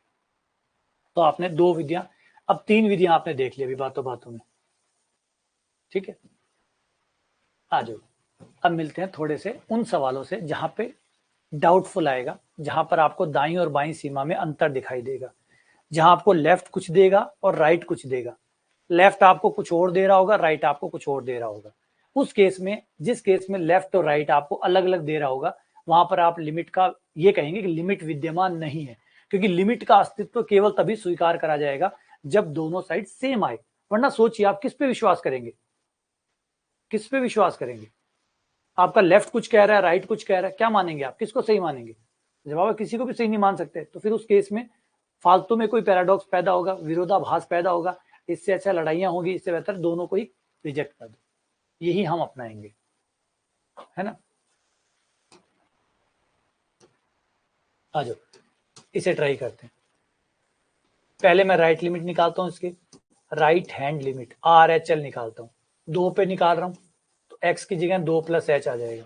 तो आपने 2 विधियां, अब 3 विधियां आपने देख ली अभी बातों बातों में, ठीक है। आ जाओ, अब मिलते हैं थोड़े से उन सवालों से जहां पे डाउटफुल आएगा, जहां पर आपको दाईं और बाईं सीमा में अंतर दिखाई देगा, जहां आपको लेफ्ट कुछ देगा और राइट कुछ देगा, लेफ्ट आपको कुछ और दे रहा होगा, राइट आपको कुछ और दे रहा होगा। उस केस में, जिस केस में लेफ्ट और राइट आपको अलग अलग दे रहा होगा, वहां पर आप लिमिट का ये कहेंगे कि लिमिट विद्यमान नहीं है, क्योंकि लिमिट का अस्तित्व केवल तभी स्वीकार करा जाएगा जब दोनों साइड सेम आए। वरना सोचिए आप किस पे विश्वास करेंगे, किस पे विश्वास करेंगे? आपका लेफ्ट कुछ कह रहा है, राइट कुछ कह रहा है, क्या मानेंगे आप? किसको सही मानेंगे? जवाब किसी को भी सही नहीं मान सकते। तो फिर उस केस में फालतू में कोई पैराडॉक्स पैदा होगा, विरोधाभास पैदा होगा, इससे अच्छा लड़ाइयां होगी, इससे बेहतर दोनों को ही रिजेक्ट कर दो। यही हम अपनाएंगे, है ना। आ जाओ, इसे ट्राई करते हैं। पहले मैं राइट लिमिट निकालता हूं, इसकी राइट हैंड लिमिट RHL निकालता हूं, 2 पे निकाल रहा हूं, तो x की जगह 2 + h आ जाएगा।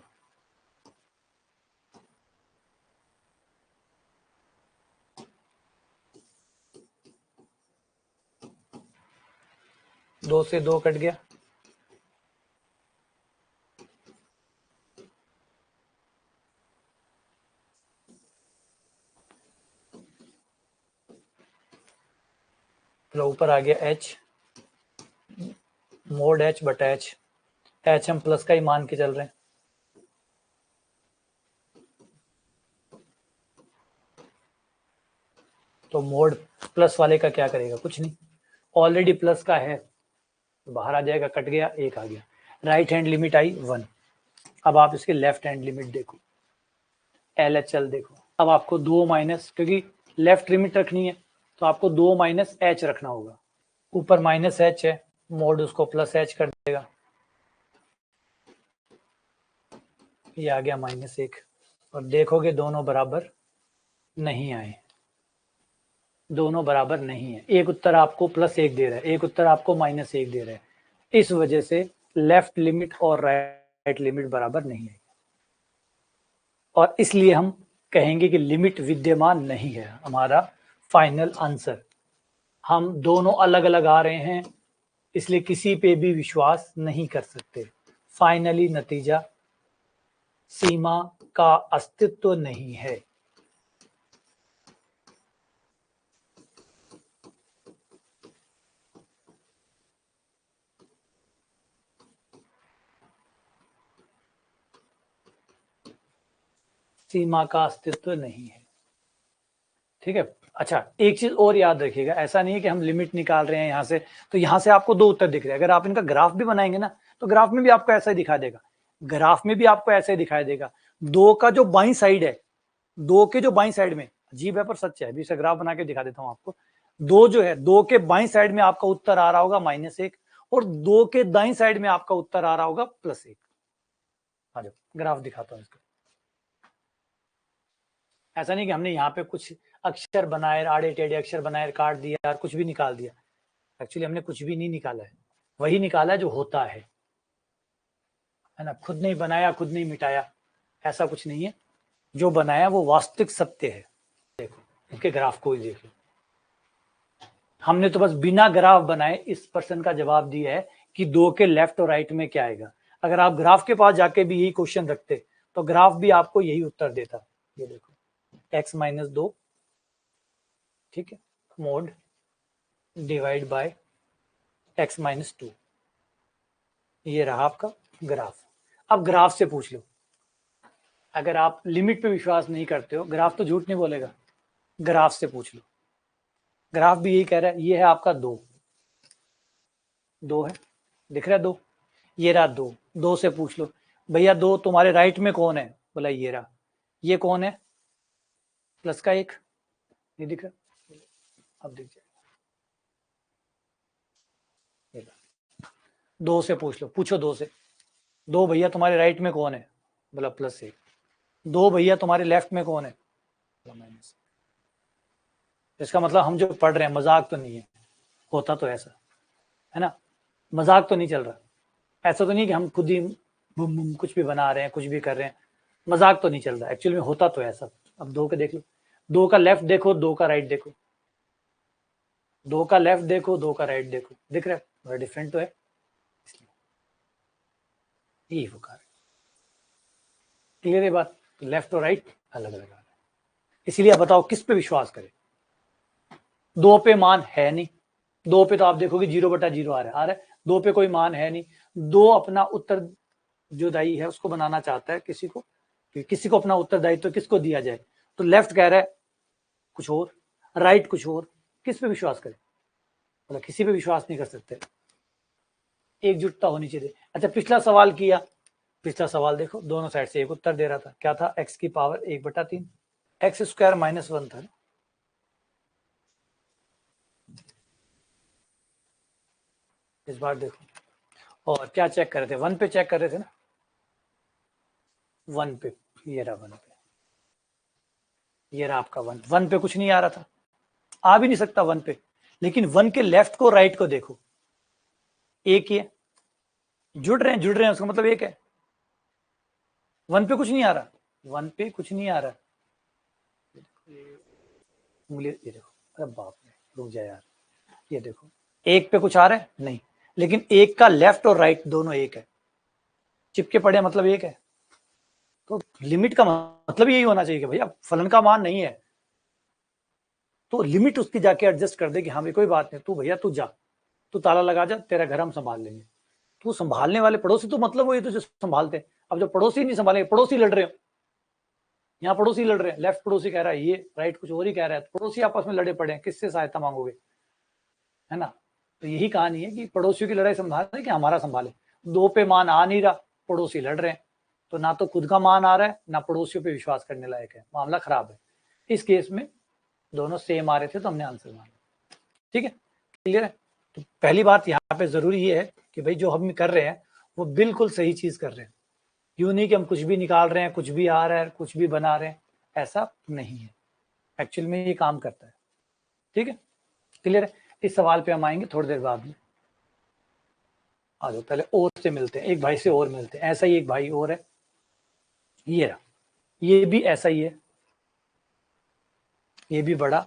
दो से 2 कट गया, तो ऊपर आ गया h मोड h बटा h, h हम प्लस का ही मान के चल रहे हैं, तो मोड प्लस वाले का क्या करेगा? कुछ नहीं, ऑलरेडी प्लस का है, तो बाहर आ जाएगा, कट गया, 1 आ गया। राइट हैंड लिमिट आई 1। अब आप इसके लेफ्ट हैंड लिमिट देखो, LHL देखो। अब आपको 2 माइनस, क्योंकि लेफ्ट लिमिट रखनी है तो आपको 2 - h रखना होगा। ऊपर -h है, मोड उसको +h कर देगा, ये आ गया -1। और देखोगे दोनों बराबर नहीं आए, दोनों बराबर नहीं है। एक उत्तर आपको +1 दे रहा है, एक उत्तर आपको -1 दे रहा है। इस वजह से लेफ्ट लिमिट और राइट लिमिट बराबर नहीं है, और इसलिए हम कहेंगे कि लिमिट विद्यमान नहीं है। हमारा फाइनल आंसर, हम दोनों अलग अलग आ रहे हैं, इसलिए किसी पे भी विश्वास नहीं कर सकते। फाइनली नतीजा, सीमा का अस्तित्व नहीं है। सीमा का अस्तित्व नहीं है, ठीक है। अच्छा, एक चीज और याद रखिएगा, ऐसा नहीं है कि हम लिमिट निकाल रहे हैं यहां से, तो यहां से आपको 2 उत्तर दिख रहे हैं। अगर आप इनका ग्राफ भी बनाएंगे ना, तो ग्राफ में भी आपको ऐसा ही दिखा देगा, ग्राफ में भी आपको ऐसे ही दिखाई देगा। 2 का जो बाई साइड है, 2 के जो बाई साइड में, अजीब है पर सच है, अभी इसे ग्राफ बना के दिखा देता हूं आपको। 2 जो है, 2 के बाई साइड में आपका उत्तर आ रहा होगा -1, और 2 के दाई साइड में आपका उत्तर आ रहा होगा +1। आ जाओ, ग्राफ दिखाता हूं इसका। ऐसा नहीं कि हमने यहाँ पे कुछ अक्षर बनाए, आड़े टेढ़े अक्षर बनाए, काट दिया और कुछ भी निकाल दिया। एक्चुअली हमने कुछ भी नहीं निकाला है, वही निकाला है जो होता है ना। खुद नहीं बनाया, खुद नहीं मिटाया, ऐसा कुछ नहीं है। जो बनाया वो वास्तविक सत्य है। देखो, इसके ग्राफ को ही देख लो। हमने तो बस बिना ग्राफ बनाए इस प्रश्न का जवाब दिया है कि 2 के लेफ्ट और राइट में क्या आएगा। अगर आप ग्राफ के पास जाके भी यही क्वेश्चन रखते तो ग्राफ भी आपको यही उत्तर देता। ये देखो, x - 2, ठीक है, मोड डिवाइड बाय x - 2, ये रहा आपका ग्राफ। अब ग्राफ से पूछ लो, अगर आप लिमिट पे विश्वास नहीं करते हो, ग्राफ तो झूठ नहीं बोलेगा, ग्राफ से पूछ लो। ग्राफ भी यही कह रहा है, ये है आपका 2 है, दिख रहा है 2, ये रहा 2, 2 से पूछ लो भैया 2 तुम्हारे राइट में कौन है, बोला ये रहा, ये कौन है, प्लस का 1, नहीं दिख रहा, अब दिख जाएगा, 2 से पूछ लो, पूछो 2 से, 2 भैया तुम्हारे राइट में कौन है, बोला +1, 2 भैया तुम्हारे लेफ्ट में कौन है, बोला -1। इसका मतलब हम जो पढ़ रहे हैं मजाक तो नहीं है, होता तो ऐसा है ना, मजाक तो नहीं चल रहा, ऐसा तो नहीं कि हम खुद ही बुम बुम कुछ भी बना रहे हैं, कुछ भी कर रहे हैं, मजाक तो नहीं चल रहा, एक्चुअली में होता तो ऐसा। अब 2 का देख लो, 2 का लेफ्ट देखो, 2 का राइट देखो, 2 का लेफ्ट देखो, 2 का राइट देखो, दिख रहा है बड़ा डिफरेंट तो है, इसलिए यही वो कार्य। क्लियर है बात, लेफ्ट और राइट अलग अलग आ रहा है, इसीलिए आप बताओ किस पे विश्वास करें। 2 पे मान है नहीं, 2 पे तो आप देखोगे 0/0 आ रहा है, 2 पे कोई मान है नहीं, 2 अपना उत्तर जो दायी है उसको बनाना चाहता है, किसी को अपना उत्तरदायित्व किसको दिया जाए, तो लेफ्ट कह रहा है कुछ और, राइट कुछ और, किस पे विश्वास करें, मतलब किसी पे विश्वास नहीं कर सकते, एकजुटता होनी चाहिए। अच्छा पिछला सवाल किया, पिछला सवाल देखो दोनों साइड से एक उत्तर दे रहा था, क्या था, x की पावर 1/3, x² -1 था, इस बार देखो, और क्या चेक कर रहे थे, 1 पे चेक कर रहे थे ना, 1 पे, ये रहा 1 पे, ये रहा आपका 1 पे कुछ नहीं आ रहा था, आ भी नहीं सकता 1 पे, लेकिन 1 के लेफ्ट को राइट को देखो, एक ही है, जुड़ रहे हैं, उसका मतलब एक है, 1 पे कुछ नहीं आ रहा, 1 पे कुछ नहीं आ रहा, उंगली ये देखो, अरे बाप रे रुक जा यार, ये देखो एक पे कुछ आ रहा है नहीं, लेकिन एक का लेफ्ट और राइट दोनों एक है, चिपके पड़े मतलब एक है, तो लिमिट का मतलब यही होना चाहिए कि भैया फलन का मान नहीं है, तो लिमिट उसकी जाके एडजस्ट कर दे कि हाँ भाई कोई बात नहीं, तू भैया तू जा, तू ताला लगा जा, तेरा घर हम संभाल लेंगे, तू संभालने वाले पड़ोसी तो मतलब वही तुझे संभालते, अब जो पड़ोसी नहीं संभालेंगे, पड़ोसी लड़ रहे हो, यहाँ पड़ोसी लड़ रहे हैं, लेफ्ट पड़ोसी कह रहा है ये, राइट कुछ और ही कह रहा है, पड़ोसी आपस में लड़े पड़े हैं, किससे सहायता मांगोगे, है ना, तो यही कहानी है कि पड़ोसियों की लड़ाई संभाले कि हमारा संभाले, 2 पे मान आ नहीं रहा, पड़ोसी लड़ रहे हैं, तो ना तो खुद का मान आ रहा है, ना पड़ोसियों पे विश्वास करने लायक है, मामला खराब है, इस केस में दोनों सेम आ रहे थे तो हमने आंसर माना, ठीक है, क्लियर है। तो पहली बात यहाँ पे जरूरी ये है कि भाई जो हम कर रहे हैं वो बिल्कुल सही चीज कर रहे हैं, यूं नहीं कि हम कुछ भी निकाल रहे हैं, कुछ भी आ रहा है, कुछ भी बना रहे हैं, ऐसा नहीं है, एक्चुअल में ये काम करता है, ठीक है, क्लियर है। इस सवाल पे हम आएंगे थोड़ी देर बाद में, आ जाओ पहले और से मिलते हैं, एक भाई से और मिलते हैं, ऐसा ही एक भाई और है, ये रहा, ये भी ऐसा ही है, ये भी बड़ा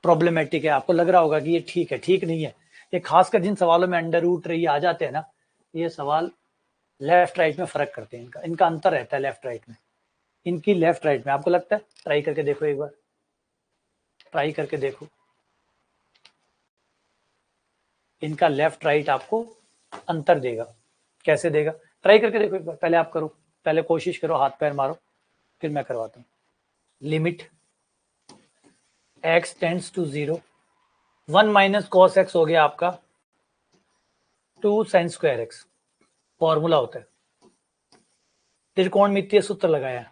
प्रॉब्लमेटिक है, आपको लग रहा होगा कि ये ठीक है, ठीक नहीं है, ये खासकर जिन सवालों में अंडर रूट रही आ जाते हैं ना, ये सवाल लेफ्ट राइट में फर्क करते हैं, इनका अंतर रहता है लेफ्ट राइट में, इनकी लेफ्ट राइट में, आपको लगता है, ट्राई करके देखो एक बार, ट्राई करके देखो, इनका लेफ्ट राइट आपको अंतर देगा, कैसे देगा, ट्राई करके देखो एक बार, पहले आप करो, पहले कोशिश करो, हाथ पैर मारो, फिर मैं करवाता हूँ। Limit x tends to 0, 1 minus cos x हो गया आपका 2 साइन स्क्वायर एक्स, फॉर्मूला होता है, त्रिकोणमितीय सूत्र लगाया,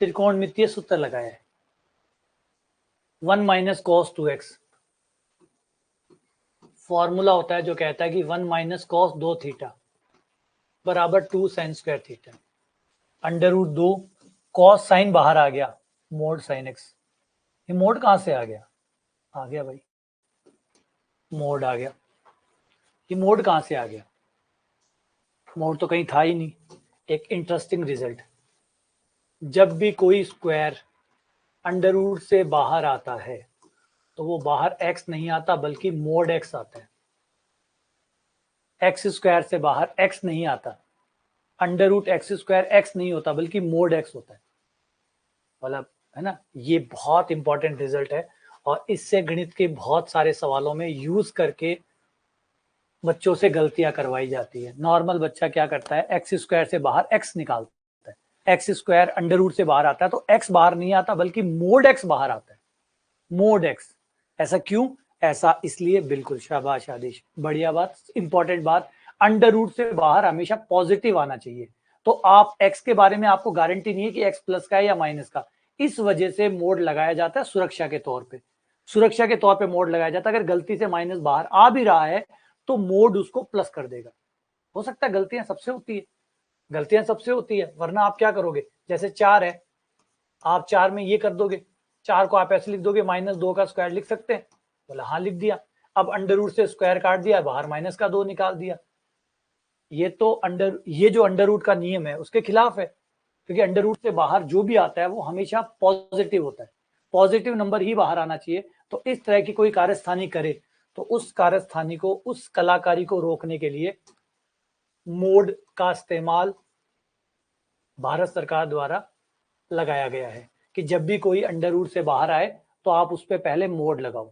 त्रिकोणमितीय सूत्र लगाया है, 1 माइनस कॉस 2x, फॉर्मूला होता है जो कहता है कि 1 माइनस कॉस 2 थीटा बराबर 2 sine square theta, under root 2, cos sine बाहर आ गया, मोड साइन एक्स, ये मोड कहां से आ गया भाई, मोड आ गया, ये मोड कहां से आ गया, मोड तो कहीं था ही नहीं। एक इंटरेस्टिंग रिजल्ट, जब भी कोई स्क्वायर अंडर रूट से बाहर आता है तो वो बाहर x नहीं आता बल्कि मोड x आता है, एक्स स्क्वायर से बाहर x नहीं आता, under root x square x नहीं होता बल्कि मोड x होता है, मतलब है ना, ये बहुत इंपॉर्टेंट रिजल्ट है, और इससे गणित के बहुत सारे सवालों में यूज करके बच्चों से गलतियां करवाई जाती है। नॉर्मल बच्चा क्या करता है, एक्स स्क्वायर से बाहर एक्स निकालता है, एक्स स्क्वायर अंडर रूट से बाहर आता है तो एक्स बाहर नहीं आता बल्कि मोड एक्स बाहर आता है, मोड एक्स। ऐसा क्यों? ऐसा इसलिए, बिल्कुल, शाबाश आदेश, बढ़िया बात, इंपॉर्टेंट बात, अंडर रूट से बाहर हमेशा पॉजिटिव आना चाहिए। तो आप एक्स के बारे में आपको गारंटी नहीं है कि एक्स प्लस का है या माइनस का, इस वजह से मोड लगाया जाता है सुरक्षा के तौर पे, सुरक्षा के तौर पे मोड लगाया जाता है। अगर गलती से माइनस बाहर आ भी रहा है तो मोड उसको प्लस कर देगा। हो सकता है गलतियां सबसे होती है, गलतियां सबसे होती है, वरना आप क्या करोगे, जैसे 4 है, आप 4 में ये कर दोगे, 4 को आप ऐसे लिख दोगे, -2 का स्क्वायर लिख सकते हैं, बोला हाँ लिख दिया। अब अंडर रूट से स्क्वायर काट दिया, बाहर माइनस का 2 निकाल दिया। ये तो ये जो अंडर रूट का नियम है उसके खिलाफ है, क्योंकि अंडर रूट से बाहर जो भी आता है वो हमेशा पॉजिटिव होता है, पॉजिटिव नंबर ही बाहर आना चाहिए। तो इस तरह की कोई कार्यस्थानी करे तो उस कार्यस्थानी को, उस कलाकारी को रोकने के लिए मोड का इस्तेमाल भारत सरकार द्वारा लगाया गया है कि जब भी कोई अंडर रूट से बाहर आए तो आप उस पर पहले मोड लगाओ,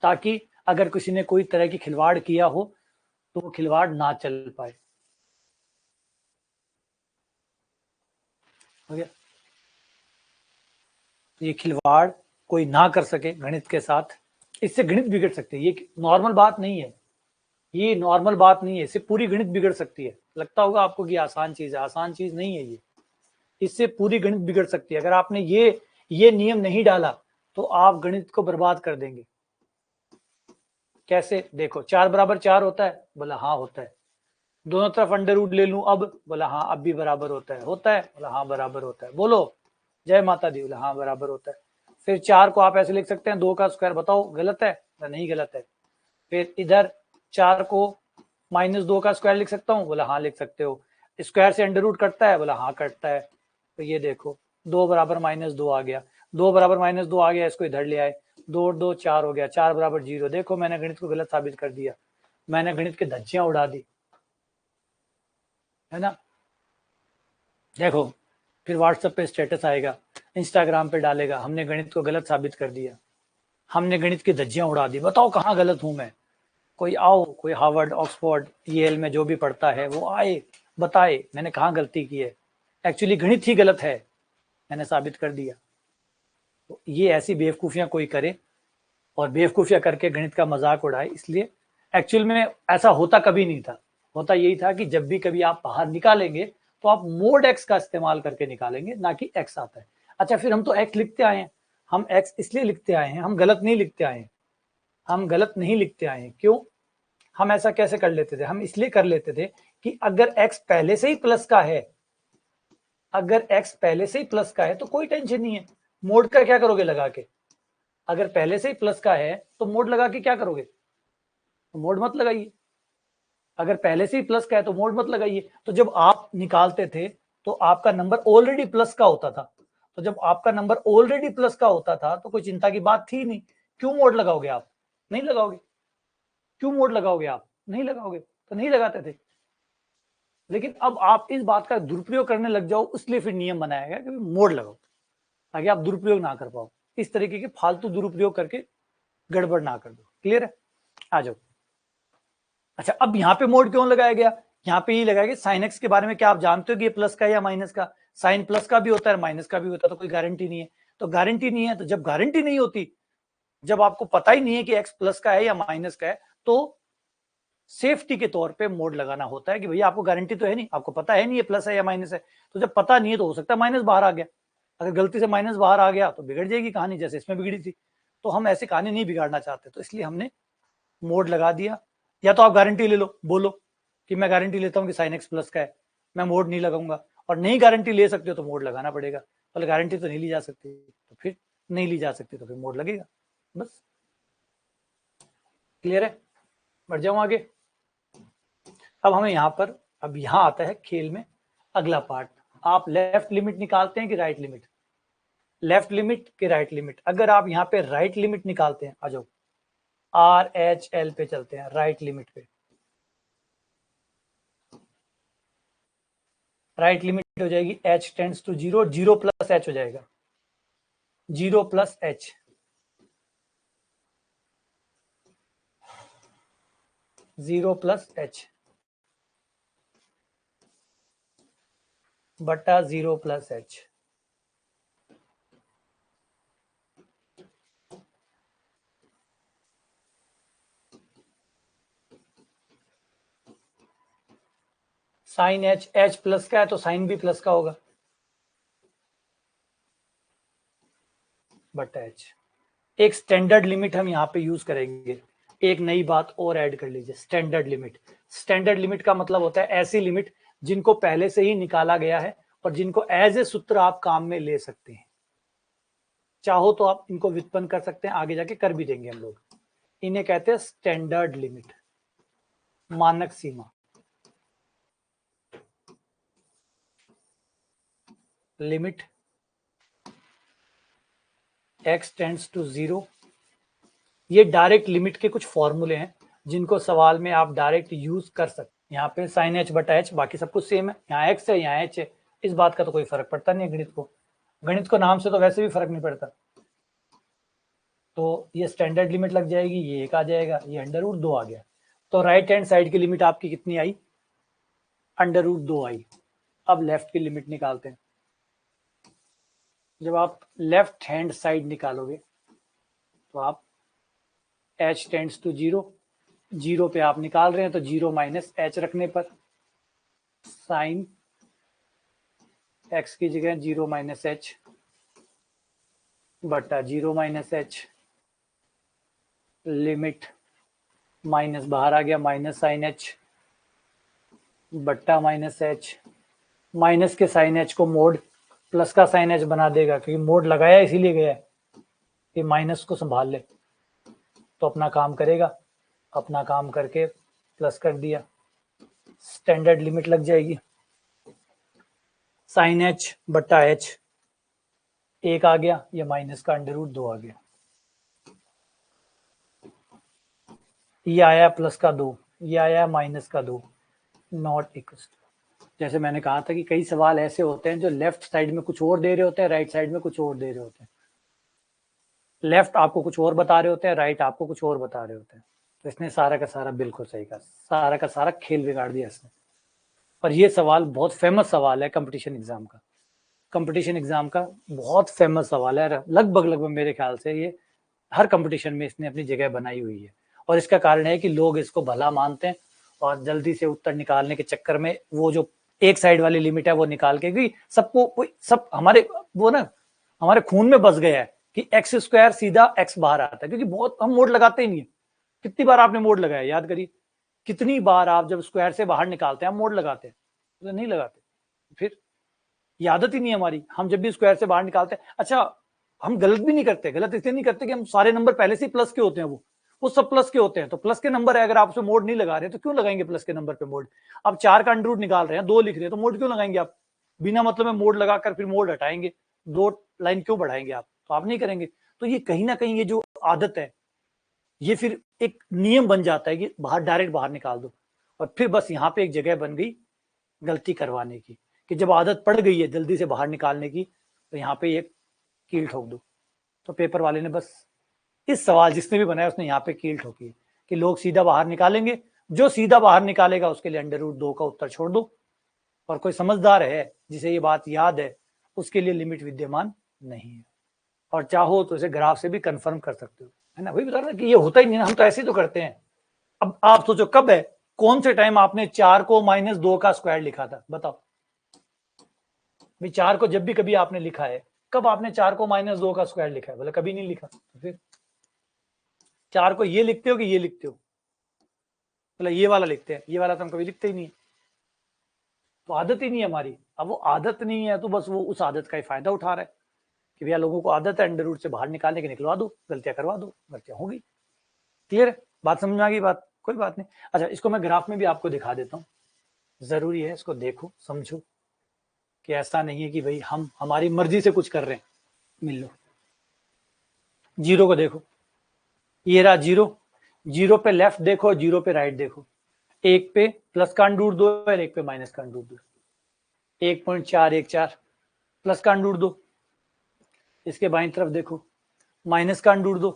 ताकि अगर किसी ने कोई तरह की खिलवाड़ किया हो तो वो खिलवाड़ ना चल पाए। हो गया, ये खिलवाड़ कोई ना कर सके गणित के साथ, इससे गणित बिगड़ सकती है। ये नॉर्मल बात नहीं है, ये नॉर्मल बात नहीं है, इससे पूरी गणित बिगड़ सकती है। लगता होगा आपको कि आसान चीज है, आसान चीज नहीं है ये, इससे पूरी गणित बिगड़ सकती है। अगर आपने ये नियम नहीं डाला तो आप गणित को बर्बाद कर देंगे। कैसे? देखो, 4 बराबर 4 होता है, बोला हाँ होता है। दोनों तरफ अंडर रूट ले लूं अब, बोला हाँ अब भी बराबर होता है, बोला हाँ बराबर होता है। बोलो जय माता दी, बोला हाँ बराबर होता है। फिर 4 को आप ऐसे लिख सकते हैं, 2 का स्क्वायर, बताओ गलत है? नहीं गलत है। फिर इधर 4 को -2 का स्क्वायर लिख सकता हूँ, बोला हाँ लिख सकते हो। स्क्वायर से अंडर रूट कटता है, बोला हाँ कटता है। तो ये देखो 2 बराबर -2 आ गया, 2 बराबर -2 आ गया, इसको इधर ले आए, 2 2 4 हो गया, 4 बराबर 0। देखो मैंने गणित को गलत साबित कर दिया, मैंने गणित की धज्जियां उड़ा दी, है ना। देखो फिर व्हाट्सएप पे स्टेटस आएगा, इंस्टाग्राम पे डालेगा, हमने गणित को गलत साबित कर दिया, हमने गणित की धज्जियां उड़ा दी, बताओ कहाँ गलत हूं मैं। कोई आओ, कोई हार्वर्ड, ऑक्सफोर्ड, येल में जो भी पढ़ता है वो आए, बताए मैंने कहाँ गलती की है, एक्चुअली गणित ही गलत है, मैंने साबित कर दिया। तो ये ऐसी बेवकूफियां कोई करे और बेवकूफियां करके गणित का मजाक उड़ाए, इसलिए एक्चुअल में ऐसा होता कभी नहीं था। होता यही था कि जब भी कभी आप बाहर निकालेंगे तो आप मोड एक्स का इस्तेमाल करके निकालेंगे, ना कि एक्स आता है। अच्छा, फिर हम तो एक्स लिखते आए हैं, हम एक्स इसलिए लिखते आए हैं, हम गलत नहीं लिखते आए हैं, हम गलत नहीं लिखते आए हैं। क्यों? हम ऐसा कैसे कर लेते थे? हम इसलिए कर लेते थे कि अगर एक्स पहले से ही प्लस का है, अगर एक्स पहले से ही प्लस का है तो कोई टेंशन नहीं है, मोड का क्या करोगे लगा के। अगर पहले से ही प्लस का है तो मोड लगा के क्या करोगे? तो मोड मत लगाइए। अगर पहले से ही प्लस का है तो मोड मत लगाइए। तो जब आप निकालते थे तो आपका नंबर ऑलरेडी प्लस का होता था, तो जब आपका नंबर ऑलरेडी प्लस का होता था तो कोई चिंता की बात थी नहीं। क्यों मोड लगाओगे आप? नहीं लगाओगे। क्यों मोड लगाओगे आप? नहीं लगाओगे, तो नहीं लगाते थे। लेकिन अब आप इस बात का दुरुपयोग करने लग जाओ, इसलिए फिर नियम बनाया गया कि मोड लगाओ, ताकि आप दुरुपयोग ना कर पाओ, इस तरीके के फालतू दुरुपयोग करके गड़बड़ ना कर दो। क्लियर है? आ जाओ। अच्छा, अब यहाँ पे मोड क्यों लगाया गया? यहाँ पे ये लगाया गया, साइन एक्स के बारे में क्या आप जानते हो कि ये प्लस का है या माइनस का? साइन प्लस का भी होता है, माइनस का भी होता है, तो कोई गारंटी नहीं है। तो गारंटी नहीं है, तो जब गारंटी नहीं होती, जब आपको पता ही नहीं है कि एक्स प्लस का है या माइनस का है, तो सेफ्टी के तौर पे मोड लगाना होता है कि भैया आपको गारंटी तो है नहीं, आपको पता है नहीं ये प्लस है या माइनस है। तो जब पता नहीं है तो हो सकता है माइनस बाहर आ गया, अगर गलती से माइनस बाहर आ गया तो बिगड़ जाएगी कहानी, जैसे इसमें बिगड़ी थी। तो हम ऐसी कहानी नहीं बिगाड़ना चाहते, तो इसलिए हमने मोड लगा दिया। या तो आप गारंटी ले लो, बोलो कि मैं गारंटी लेता हूँ कि साइन एक्स प्लस का है, मैं मोड नहीं लगाऊंगा। और नहीं गारंटी ले सकते हो तो मोड लगाना पड़ेगा, तो गारंटी तो नहीं ली जा सकती, तो फिर नहीं ली जा सकती तो फिर मोड लगेगा। बस क्लियर है? बढ़ जाऊं आगे। अब हमें यहाँ पर, अब यहाँ आता है खेल में अगला पार्ट। आप लेफ्ट लिमिट निकालते हैं कि राइट लिमिट? लेफ्ट लिमिट कि राइट लिमिट? अगर आप यहाँ पे राइट लिमिट निकालते हैं, आ जाओ RHL पे चलते हैं, राइट लिमिट पे। राइट लिमिट हो जाएगी h tends to 0, 0 plus h हो जाएगा, 0 प्लस h। 0 प्लस एच बटा 0 plus h. Sine h, h plus का है तो साइन भी प्लस का होगा, बटा एच। एक स्टैंडर्ड लिमिट हम यहाँ पे यूज करेंगे, एक नई बात और ऐड कर लीजिए, स्टैंडर्ड लिमिट। स्टैंडर्ड लिमिट का मतलब होता है ऐसी लिमिट जिनको पहले से ही निकाला गया है और जिनको एज ए सूत्र आप काम में ले सकते हैं। चाहो तो आप इनको व्युत्पन्न कर सकते हैं, आगे जाके कर भी देंगे हम लोग। इन्हें कहते हैं स्टैंडर्ड लिमिट, मानक सीमा। लिमिट x टेंड्स टू 0, ये डायरेक्ट लिमिट के कुछ फॉर्मूले हैं जिनको सवाल में आप डायरेक्ट यूज कर सकते हैं। यहाँ पे साइन एच बटा एच, बाकी सब कुछ सेम है, यहाँ x है यहाँ h है, इस बात का तो कोई फर्क पड़ता नहीं है गणित को नाम से तो वैसे भी फर्क नहीं पड़ता। तो ये स्टैंडर्ड लिमिट लग जाएगी, ये एक आ जाएगा, ये √2 आ गया। तो राइट हैंड साइड की लिमिट आपकी कितनी आई, √2 आई। अब लेफ्ट की लिमिट निकालते हैं। जब आप लेफ्ट हैंड साइड निकालोगे तो आप h टेंड्स टू 0, 0 पे आप निकाल रहे हैं तो 0 माइनस एच रखने पर साइन x की जगह 0 माइनस एच बटा 0 माइनस एच, लिमिट माइनस बाहर आ गया, माइनस साइन एच बट्टा माइनस एच। माइनस के साइन एच को मोड प्लस का साइन एच बना देगा, क्योंकि मोड लगाया इसीलिए गया है कि माइनस को संभाल ले, तो अपना काम करेगा, अपना काम करके प्लस कर दिया, स्टैंडर्ड लिमिट लग जाएगी। साइन एच बट्टा एच एक आ गया, ये माइनस का √2 आ गया, ये आया प्लस का 2, ये आया माइनस का 2, नॉट इक्वल। जैसे मैंने कहा था कि कई सवाल ऐसे होते हैं जो लेफ्ट साइड में कुछ और दे रहे होते हैं, राइट साइड में कुछ और दे रहे होते हैं। लेफ्ट आपको कुछ और बता रहे होते हैं, राइट आपको कुछ और बता रहे होते हैं। तो इसने सारा का सारा बिल्कुल सही कहा, सारा का सारा खेल बिगाड़ दिया इसने। पर ये सवाल बहुत फेमस सवाल है कंपटीशन एग्जाम का, कंपटीशन एग्जाम का बहुत फेमस सवाल है। लगभग लगभग मेरे ख्याल से ये हर कंपटीशन में इसने अपनी जगह बनाई हुई है, और इसका कारण है कि लोग इसको भला मानते हैं और जल्दी से उत्तर निकालने के चक्कर में वो जो एक साइड वाली लिमिट है वो निकाल के, क्योंकि सबको कोई सब हमारे वो ना हमारे खून में बस गया है कि एक्स स्क्वायर सीधा एक्स बाहर आता है, क्योंकि बहुत हम मोड लगाते ही नहीं है। कितनी बार आपने मोड लगाया, याद करिए, कितनी बार आप जब स्क्वायर से बाहर निकालते हैं आप मोड लगाते हैं, तो नहीं लगाते, फिर ये आदत ही नहीं है हमारी। हम जब भी स्क्वायर से बाहर निकालते हैं, अच्छा हम गलत भी नहीं करते, गलत इसलिए नहीं करते कि हम सारे नंबर पहले से प्लस के होते हैं, वो सब प्लस के होते हैं, तो प्लस के नंबर है, अगर आप उसमें मोड नहीं लगा रहे तो क्यों लगाएंगे प्लस के नंबर पे मोड। आप 4 का अंडर रूट निकाल रहे हैं, 2 लिख रहे हैं, तो मोड क्यों लगाएंगे आप, बिना मतलब में मोड लगाकर फिर मोड हटाएंगे, 2 लाइन क्यों बढ़ाएंगे आप, तो आप नहीं करेंगे। तो ये कहीं ना कहीं ये जो आदत है ये फिर एक नियम बन जाता है कि बाहर डायरेक्ट बाहर निकाल दो, और फिर बस यहाँ पे एक जगह बन गई गलती करवाने की, कि जब आदत पड़ गई है जल्दी से बाहर निकालने की तो यहाँ पे एक कील ठोक दो। तो पेपर वाले ने बस इस सवाल जिसने भी बनाया उसने यहाँ पे कील ठोकी कि लोग सीधा बाहर निकालेंगे, जो सीधा बाहर निकालेगा उसके लिए √2 का उत्तर छोड़ दो, और कोई समझदार है जिसे ये बात याद है उसके लिए लिमिट विद्यमान नहीं है। और चाहो तो इसे ग्राफ से भी कंफर्म कर सकते हो, है ना। वही बता रहा कि ये होता ही नहीं, हम तो ऐसे ही तो करते हैं। अब आप सोचो कब है, कौन से टाइम आपने 4 को -2 का स्क्वायर लिखा था, बताओ भाई। 4 को जब भी कभी आपने लिखा है, कब आपने 4 को -2 का स्क्वायर लिखा है, बोले कभी नहीं लिखा, तो फिर 4 को ये लिखते हो कि ये लिखते हो, बोले ये वाला लिखते हैं, ये वाला तो हम कभी लिखते ही नहीं, तो आदत ही नहीं है हमारी। अब वो आदत नहीं है तो बस वो उस आदत का ही फायदा उठा रहा है कि भैया लोगों को आदत है अंडर रूट से बाहर निकालने की, निकलवा दो, गलतियां करवा दो, गलतियां होगी। क्लियर है बात, समझ में आ गई बात, कोई बात नहीं। अच्छा इसको मैं ग्राफ में भी आपको दिखा देता हूँ, जरूरी है इसको देखो समझो, कि ऐसा नहीं है कि भाई हम हमारी मर्जी से कुछ कर रहे हैं। मिल लो, 0 को देखो, ये रहा 0, 0 पे लेफ्ट देखो, 0 पे राइट देखो, एक पे प्लस का अंडर 2 और एक पे माइनस का अंडर 2, 1.414 प्लस का अंडर 2, इसके बाईं तरफ देखो माइनस का अंडर 2,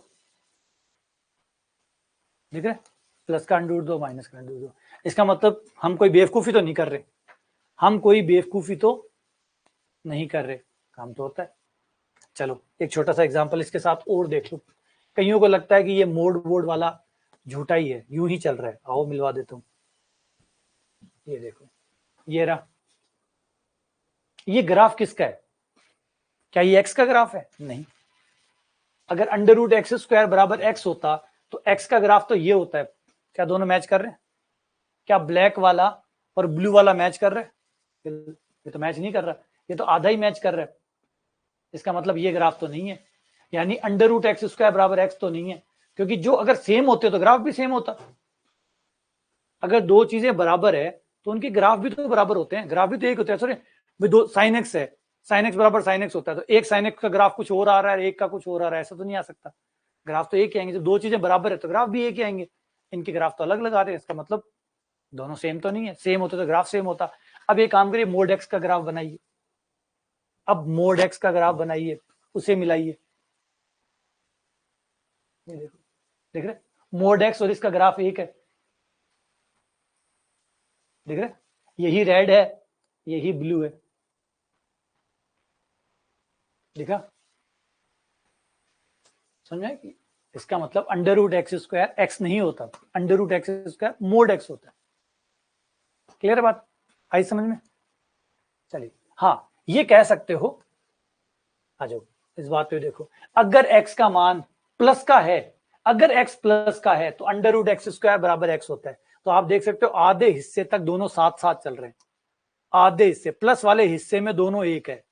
देख रहे प्लस का अंडर रूट दो, माइनस का अंडर रूट दो। इसका मतलब हम कोई बेवकूफ़ी तो नहीं कर रहे, हम कोई बेवकूफ़ी तो नहीं कर रहे, काम तो होता है। चलो एक छोटा सा एग्जांपल इसके साथ और देख लो। कईयों को लगता है कि ये मोड वोड वाला झूठा ही है, यूं ही चल रहा है। आओ मिलवा देता हूँ। ये देखो, ये रहा, ये ग्राफ किसका है? क्या ये एक्स का ग्राफ है? नहीं। अगर अंडर रूट एक्स स्क्वायर बराबर एक्स होता तो एक्स का ग्राफ तो ये होता है। क्या दोनों मैच कर रहे हैं? क्या ब्लैक वाला और ब्लू वाला मैच कर रहे हैं? ये तो मैच नहीं कर रहा, ये तो आधा ही मैच कर रहा है। इसका मतलब ये ग्राफ तो नहीं है, यानी अंडर रूट एक्स स्क्वायर बराबर एक्स तो नहीं है, क्योंकि जो अगर सेम होते तो ग्राफ भी सेम होता। अगर दो चीजें बराबर है तो उनके ग्राफ भी तो बराबर होते हैं, ग्राफ भी तो एक होते हैं। सॉरी, दो साइन एक्स है, साइन एक्स बराबर साइन एक्स होता है, तो एक साइन एक्स का ग्राफ कुछ और आ रहा है, एक का कुछ और आ रहा है, ऐसा तो नहीं आ सकता। ग्राफ तो एक ही आएंगे। जब दो चीजें बराबर है तो ग्राफ भी एक ही आएंगे, इनके ग्राफ तो अलग अलग आ रहे हैं, इसका मतलब दोनों सेम तो नहीं है। सेम होते तो ग्राफ सेम होता। अब एक काम करिए, मोड एक्स का ग्राफ बनाइए। अब मोड एक्स का ग्राफ बनाइए, उसे मिलाइए। देखो, देख रहे, मोड एक्स और इसका ग्राफ एक है, देख रहे, यही रेड है, यही ब्लू है, देखा? समझ में कि इसका मतलब under root x square x नहीं होता, under root x square mod x होता है। क्लियर है बात? आई समझ में? चलिए, हाँ ये कह सकते हो, आ जाओ इस बात पे देखो, अगर x का मान प्लस का है, अगर x प्लस का है तो अंडर रूट एक्स स्क्वायर बराबर x होता है। तो आप देख सकते हो आधे हिस्से तक दोनों साथ साथ चल रहे हैं, आधे हिस्से प्लस वाले हिस्से में दोनों एक है।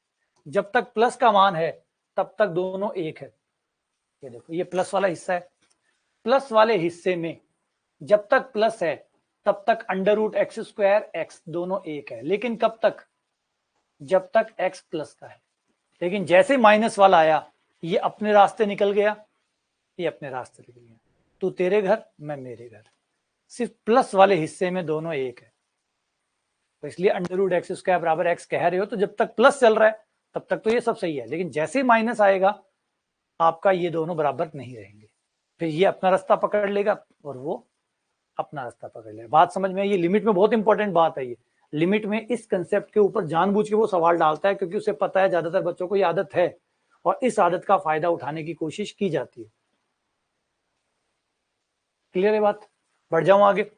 जब तक प्लस का मान है तब तक दोनों एक है। ये देखो, ये प्लस वाला हिस्सा है, प्लस वाले हिस्से में जब तक प्लस है तब तक under root x square x दोनों एक है। लेकिन कब तक? जब तक x प्लस का है। लेकिन जैसे माइनस वाला आया, ये अपने रास्ते निकल गया, ये अपने रास्ते निकल गया। तू तेरे घर, मैं मेरे घर, सिर्फ प्लस वाले हिस्से में दोनों एक है। तो इसलिए अंडर रूट एक्स स्क्वायर बराबर एक्स कह रहे हो तो जब तक प्लस चल रहा है तब तक तो ये सब सही है, लेकिन जैसे माइनस आएगा आपका ये दोनों बराबर नहीं रहेंगे, फिर ये अपना रास्ता पकड़ लेगा और वो अपना रास्ता पकड़ लेगा। बात समझ में? ये लिमिट में बहुत इंपॉर्टेंट बात है। ये लिमिट में इस कंसेप्ट के ऊपर जानबूझ के वो सवाल डालता है, क्योंकि उसे पता है ज्यादातर बच्चों को ये आदत है और इस आदत का फायदा उठाने की कोशिश की जाती है। क्लियर है बात? बढ़ जाऊं आगे?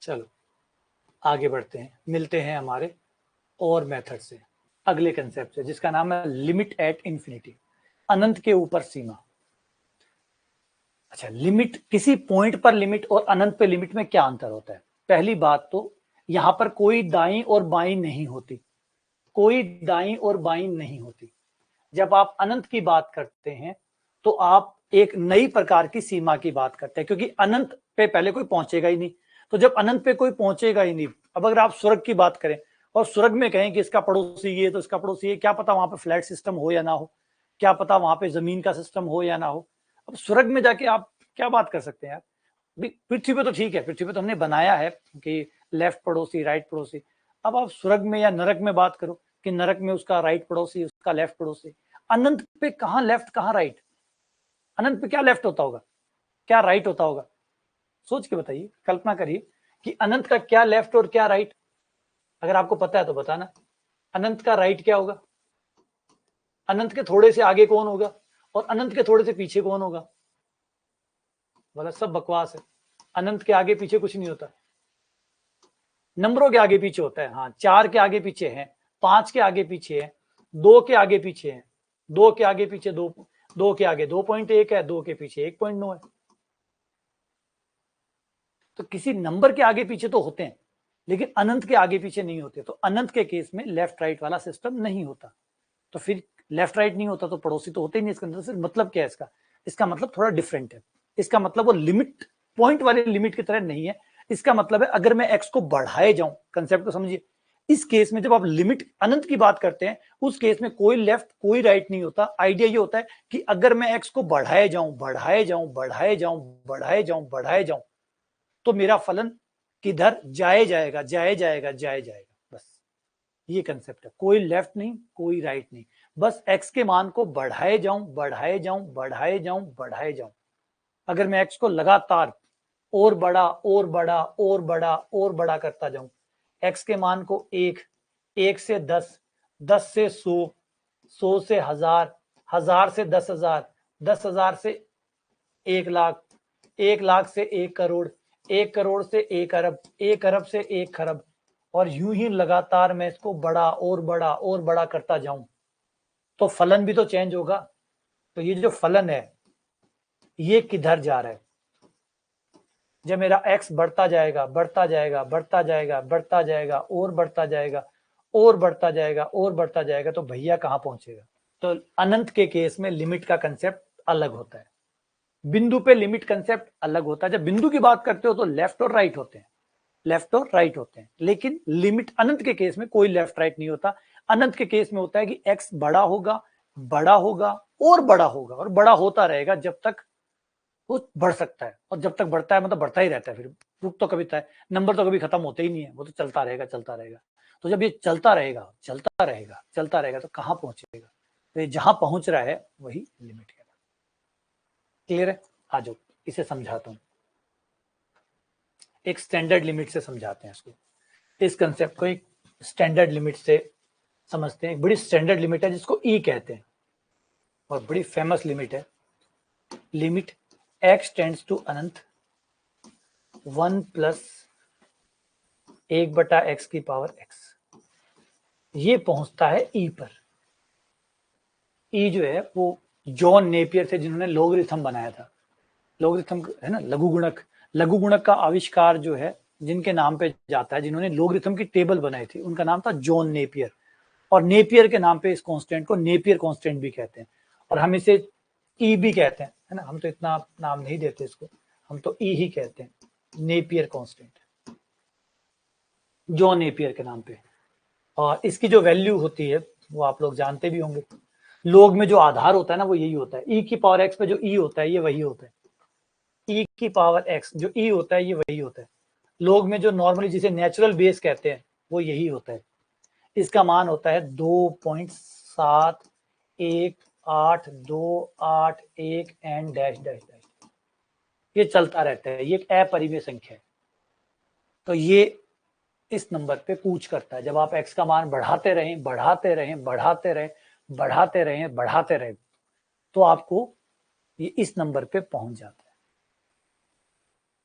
चलो आगे बढ़ते हैं, मिलते हैं हमारे और मेथड से, अगले कंसेप्ट से, जिसका नाम है लिमिट एट इंफिनिटी, अनंत के ऊपर सीमा। अच्छा, लिमिट, किसी पॉइंट पर लिमिट और अनंत पे लिमिट में क्या अंतर होता है? पहली बात तो यहां पर कोई दाईं और बाईं नहीं होती, कोई दाईं और बाईं नहीं होती। जब आप अनंत की बात करते हैं तो आप एक नई प्रकार की सीमा की बात करते हैं, क्योंकि अनंत पे पहले कोई पहुंचेगा ही नहीं। तो जब अनंत पे कोई पहुंचेगा ही नहीं, अब अगर आप स्वर्ग की बात करें और स्वर्ग में कहें कि इसका पड़ोसी ये तो इसका पड़ोसी ये, क्या पता वहां पे फ्लैट सिस्टम हो या ना हो, क्या पता वहां पे जमीन का सिस्टम हो या ना हो। अब स्वर्ग में जाके आप क्या बात कर सकते हैं यार? पृथ्वी पे तो ठीक है, पृथ्वी पे तो हमने बनाया है कि लेफ्ट पड़ोसी राइट पड़ोसी। अब आप स्वर्ग में या नरक में बात करो कि नरक में उसका राइट पड़ोसी उसका लेफ्ट पड़ोसी। अनंत पे कहां लेफ्ट कहां राइट? अनंत पे क्या लेफ्ट होता होगा, क्या राइट होता होगा? सोच के बताइए, कल्पना करिए कि अनंत का क्या लेफ्ट और क्या राइट। अगर आपको पता है तो बताना। अनंत का राइट क्या होगा? अनंत के थोड़े से आगे कौन होगा और अनंत के थोड़े से पीछे कौन होगा? बोला सब बकवास है, अनंत के आगे पीछे कुछ नहीं होता, नंबरों के आगे पीछे होता है। हाँ, 4 के आगे पीछे है, 5 के आगे पीछे है, 2 के आगे पीछे है, 2 के आगे पीछे 2 के आगे 2.1 है, 2 के पीछे 1.9 है। तो किसी नंबर के आगे पीछे तो होते हैं, लेकिन अनंत के आगे पीछे नहीं होते। तो अनंत के केस में लेफ्ट राइट वाला सिस्टम नहीं होता। तो फिर लेफ्ट राइट नहीं होता तो पड़ोसी तो होते ही नहीं। इसके अंदर से मतलब क्या है इसका? इसका मतलब थोड़ा डिफरेंट है। इसका मतलब वो लिमिट पॉइंट वाले लिमिट की तरह नहीं है। इसका मतलब है अगर मैं एक्स को बढ़ाए जाऊं, कंसेप्ट को समझिए, इस केस में जब आप लिमिट अनंत की बात करते हैं उस केस में कोई लेफ्ट कोई राइट नहीं होता। आइडिया ये होता है कि अगर मैं एक्स को बढ़ाए जाऊं बढ़ाए जाऊं बढ़ाए जाऊं बढ़ाए जाऊं बढ़ाए जाऊं तो मेरा फलन किधर जाए जाएगा जाए जाएगा जाए जाएगा। बस ये कंसेप्ट है, कोई लेफ्ट नहीं कोई राइट नहीं, बस एक्स के मान को बढ़ाए जाऊं बढ़ाए जाऊं बढ़ाए जाऊं बढ़ाए जाऊं। अगर मैं x को लगातार और बड़ा और बड़ा और बड़ा और बड़ा करता जाऊं, x के मान को 1, 1 से 10, 10 से 100, 100 से 1000, 1000 से 10,000, 10,000 से 1 लाख, 1 लाख से 1 करोड़, 1 करोड़ से 1 अरब, 1 अरब से 1 खरब, और यूं ही लगातार मैं इसको बड़ा और बड़ा और बड़ा करता जाऊं, तो फलन भी तो चेंज होगा। तो ये जो फलन है ये किधर जा रहा है? जब मेरा x बढ़ता जाएगा बढ़ता जाएगा बढ़ता जाएगा बढ़ता जाएगा और बढ़ता जाएगा और बढ़ता जाएगा और बढ़ता जाएगा, तो भैया कहां पहुंचेगा? तो अनंत के केस में लिमिट का कंसेप्ट अलग होता है, बिंदु पे लिमिट कंसेप्ट अलग होता है। जब बिंदु की बात करते हो तो लेफ्ट और राइट होते हैं, लेफ्ट और राइट होते हैं, लेकिन लिमिट अनंत के केस में कोई लेफ्ट राइट नहीं होता। अनंत के केस में होता है कि x बड़ा होगा, बड़ा होगा और बड़ा होगा और बड़ा होता रहेगा जब तक वो बढ़ सकता है, और जब तक बढ़ता है मतलब बढ़ता ही रहता है, फिर रुक तो कभी तय, नंबर तो कभी खत्म होते ही नहीं है, वो तो चलता रहेगा चलता रहेगा। तो जब ये चलता रहेगा चलता रहेगा चलता रहेगा तो कहां पहुंचेगा? तो ये जहां पहुंच रहा है वही लिमिट है। क्लियर है? आ जाओ इसे समझाता हूं, एक स्टैंडर्ड लिमिट से समझाते हैं इसको। इस कंसेप्ट को एक स्टैंडर्ड लिमिट से समझते हैं। एक बड़ी स्टैंडर्ड लिमिट है जिसको ई कहते हैं, और बड़ी फेमस लिमिट है, लिमिट x टेंड्स टू अनंत 1 प्लस 1/x की पावर x, ये पहुंचता है ई पर। ई जो है वो जॉन नेपियर थे जिन्होंने लोगरिथम बनाया था। लोगरिथम है ना, लघुगुणक, लघुगुणक का आविष्कार जो है जिनके नाम पे जाता है, जिन्होंने लोगरिथम की टेबल बनाई थी, उनका नाम था जॉन नेपियर, और नेपियर के नाम पे इस कांस्टेंट को नेपियर कांस्टेंट भी कहते हैं, और हम इसे ई भी कहते हैं, है ना, हम तो इतना नाम नहीं देते इसको, हम तो ई ही कहते हैं, नेपियर कांस्टेंट, जॉन नेपियर के नाम पे। और इसकी जो वैल्यू होती है वो आप लोग जानते भी होंगे, लोग में जो आधार होता है ना वो यही होता है, ई की पावर एक्स पे जो ई होता है ये वही होता है, ई की पावर एक्स जो ई होता है ये वही होता है। लोग में जो नॉर्मली जिसे नेचुरल बेस कहते हैं वो यही होता है। इसका मान होता है 2.718281 एंड डैश डैश डैश, ये चलता रहता है, ये एक अपरिमेय संख्या है। तो ये इस नंबर पे कूच करता है, जब आप x का मान बढ़ाते रहें बढ़ाते रहें बढ़ाते रहें बढ़ाते रहें बढ़ाते रहें, तो आपको ये इस नंबर पे पहुंच जाता है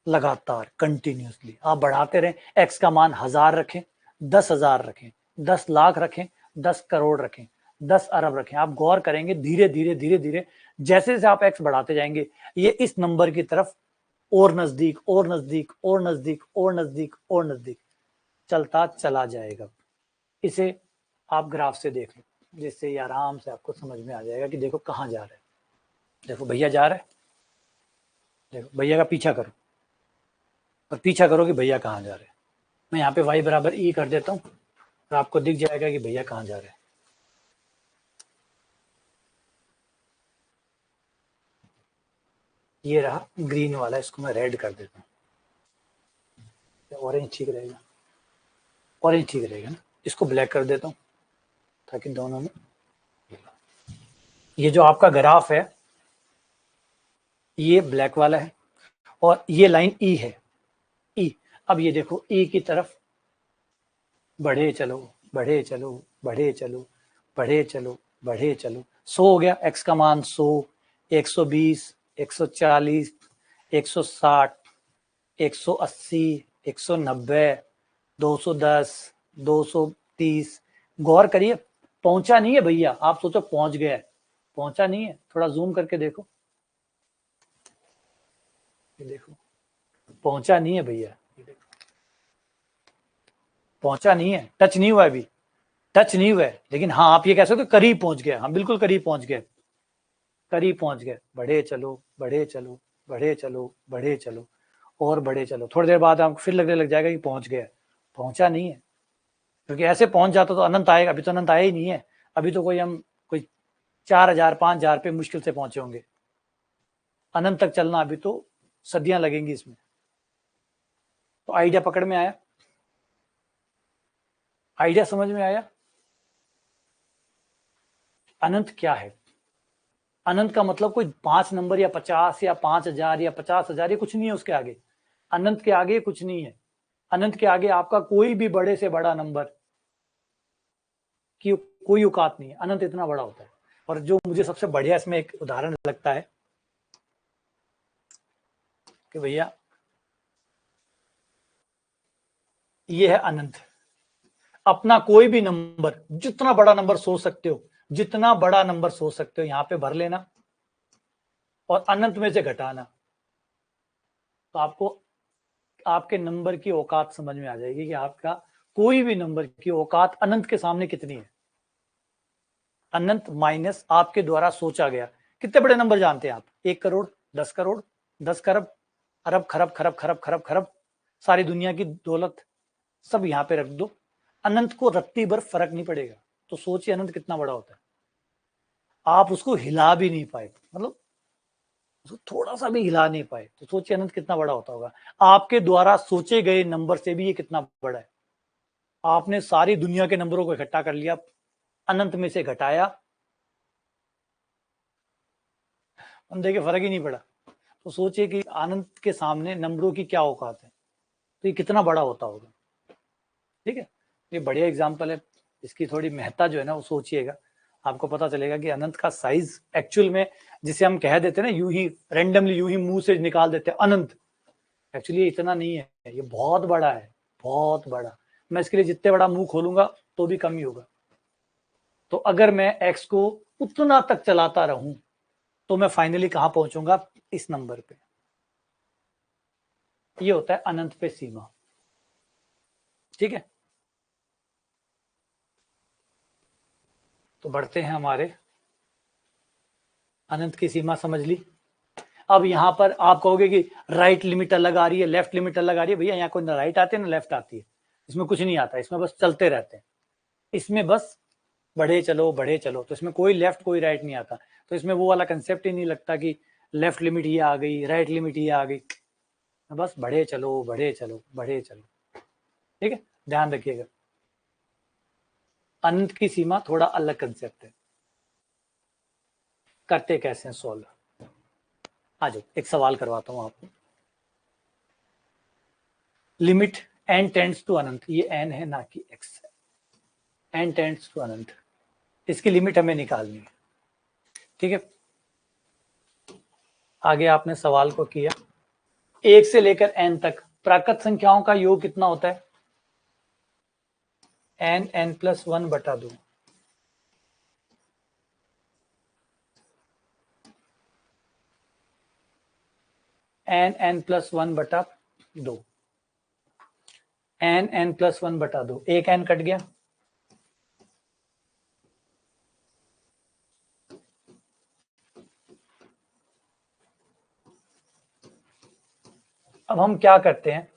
लगातार कंटिन्यूसली। आप बढ़ाते रहें, x का मान 1000 रखें, 10,000 रखें, 10 लाख रखें, 10 करोड़ रखें, 10 अरब रखें, आप गौर करेंगे धीरे धीरे धीरे धीरे जैसे जैसे आप x बढ़ाते जाएंगे ये इस नंबर की तरफ और नजदीक और नजदीक और नजदीक और नजदीक और नजदीक चलता चला जाएगा। इसे आप ग्राफ से देख लो, जिससे ये आराम से आपको समझ में आ जाएगा कि देखो कहाँ जा रहा है। देखो भैया जा रहा है, देखो भैया का पीछा करो और पीछा करो कि भैया कहाँ जा रहे हैं। मैं यहाँ पे y बराबर ई कर देता हूँ और आपको दिख जाएगा कि भैया कहाँ जा रहे हैं। ये रहा ग्रीन वाला, इसको मैं रेड कर देता हूँ, ऑरेंज ठीक रहेगा, ऑरेंज ठीक रहेगा ना, इसको ब्लैक कर देता हूँ ताकि दोनों में, ये जो आपका ग्राफ है ये ब्लैक वाला है और ये लाइन ई है, ई। अब ये देखो ई की तरफ बढ़े चलो बढ़े चलो बढ़े चलो बढ़े चलो बढ़े चलो, 100 हो गया, x का मान 100, 120, 140, 160, 180, 190, 210, 230, गौर करिए पहुंचा नहीं है भैया, आप सोचो पहुंच गया है, पहुंचा नहीं है, थोड़ा जूम करके देखो, ये देखो पहुंचा नहीं है भैया, पहुंचा नहीं है, टच नहीं हुआ अभी, टच नहीं हुआ है, लेकिन हाँ आप ये कह सकते हो करीब पहुंच गए, हम बिल्कुल करीब पहुंच गए, करीब पहुंच गए, बढ़े चलो बढ़े चलो बढ़े चलो बढ़े चलो और बढ़े चलो, थोड़ी देर बाद आपको फिर लगने लग जाएगा कि पहुंच गया, पहुंचा नहीं है, क्योंकि ऐसे पहुंच जाता तो अनंत आएगा, अभी तो अनंत आया ही नहीं है, अभी तो कोई 4,000 5,000 पे मुश्किल से पहुंचे होंगे, अनंत तक चलना अभी तो सदियां लगेंगी इसमें। तो आइडिया पकड़ में आया, आइडिया समझ में आया। अनंत क्या है? अनंत का मतलब कोई 5 नंबर या 50 या 5000 या 50,000 ये कुछ नहीं है उसके आगे। अनंत के आगे कुछ नहीं है। अनंत के आगे आपका कोई भी बड़े से बड़ा नंबर की कोई औकात नहीं है। अनंत इतना बड़ा होता है। और जो मुझे सबसे बढ़िया इसमें एक उदाहरण लगता है कि भैया ये है अनंत। अपना कोई भी नंबर, जितना बड़ा नंबर सोच सकते हो, जितना बड़ा नंबर सोच सकते हो यहां पे भर लेना और अनंत में से घटाना, तो आपको आपके नंबर की औकात समझ में आ जाएगी कि आपका कोई भी नंबर की औकात अनंत के सामने कितनी है। अनंत माइनस आपके द्वारा सोचा गया। कितने बड़े नंबर जानते हैं आप? 1 करोड़, 10 करोड़, 10 खरब, अरब, खरब, खरब, खरब, खरब, खरब, सारी दुनिया की दौलत सब यहां पे रख दो, अनंत को रत्ती भर फर्क नहीं पड़ेगा। तो सोचिए अनंत कितना बड़ा होता है। आप उसको हिला भी नहीं पाए, मतलब उसको थोड़ा सा भी हिला नहीं पाए, तो सोचिए अनंत कितना बड़ा होता होगा। आपके द्वारा सोचे गए नंबर से भी ये कितना बड़ा है। आपने सारी दुनिया के नंबरों को इकट्ठा कर लिया, अनंत में से घटाया, हम देखिए फर्क ही नहीं पड़ा। तो सोचिए कि अनंत के सामने नंबरों की क्या औकात है, तो ये कितना बड़ा होता होगा। ठीक है, ये बढ़िया एग्जाम्पल है। इसकी थोड़ी महत्ता जो है ना वो सोचिएगा, आपको पता चलेगा कि अनंत का साइज एक्चुअल में, जिसे हम कह देते हैं ना यूं ही रेंडमली यूं ही मुंह से निकाल देते हैं अनंत, एक्चुअली इतना नहीं है, ये बहुत बड़ा है, बहुत बड़ा। मैं इसके लिए जितने बड़ा मुंह खोलूंगा तो भी कम ही होगा। तो अगर मैं एक्स को उतना तक चलाता रहूं तो मैं फाइनली कहां पहुंचूंगा? इस नंबर पे। ये होता है अनंत पे सीमा। ठीक है, तो बढ़ते हैं हमारे, अनंत की सीमा समझ ली। अब यहां पर आप कहोगे कि राइट लिमिट अलग आ रही है, लेफ्ट लिमिट अलग आ रही है। भैया यहाँ कोई ना राइट आती है ना लेफ्ट आती है, इसमें कुछ नहीं आता, इसमें बस चलते रहते हैं, इसमें बस बढ़े चलो बढ़े चलो। तो इसमें कोई लेफ्ट कोई राइट नहीं आता। तो इसमें वो वाला कंसेप्ट ही नहीं लगता कि लेफ्ट लिमिट ये आ गई, राइट लिमिट ये आ गई, बस बढ़े चलो बढ़े चलो बढ़े चलो। ठीक है, ध्यान रखिएगा, अनंत की सीमा थोड़ा अलग कंसेप्ट है। करते कैसे हैं सॉल्व? आ जाओ, एक सवाल करवाता हूं आपको। लिमिट n टेंड्स टू अनंत, ये n है ना कि x है, n टेंड्स टू अनंत, इसकी लिमिट हमें निकालनी है। ठीक है, आगे आपने सवाल को किया, 1 से लेकर n तक प्राकृत संख्याओं का योग कितना होता है? n n+1 बटा 2। n n+1 बटा 2, n n+1 बटा 2, एक n कट गया, अब हम क्या करते हैं,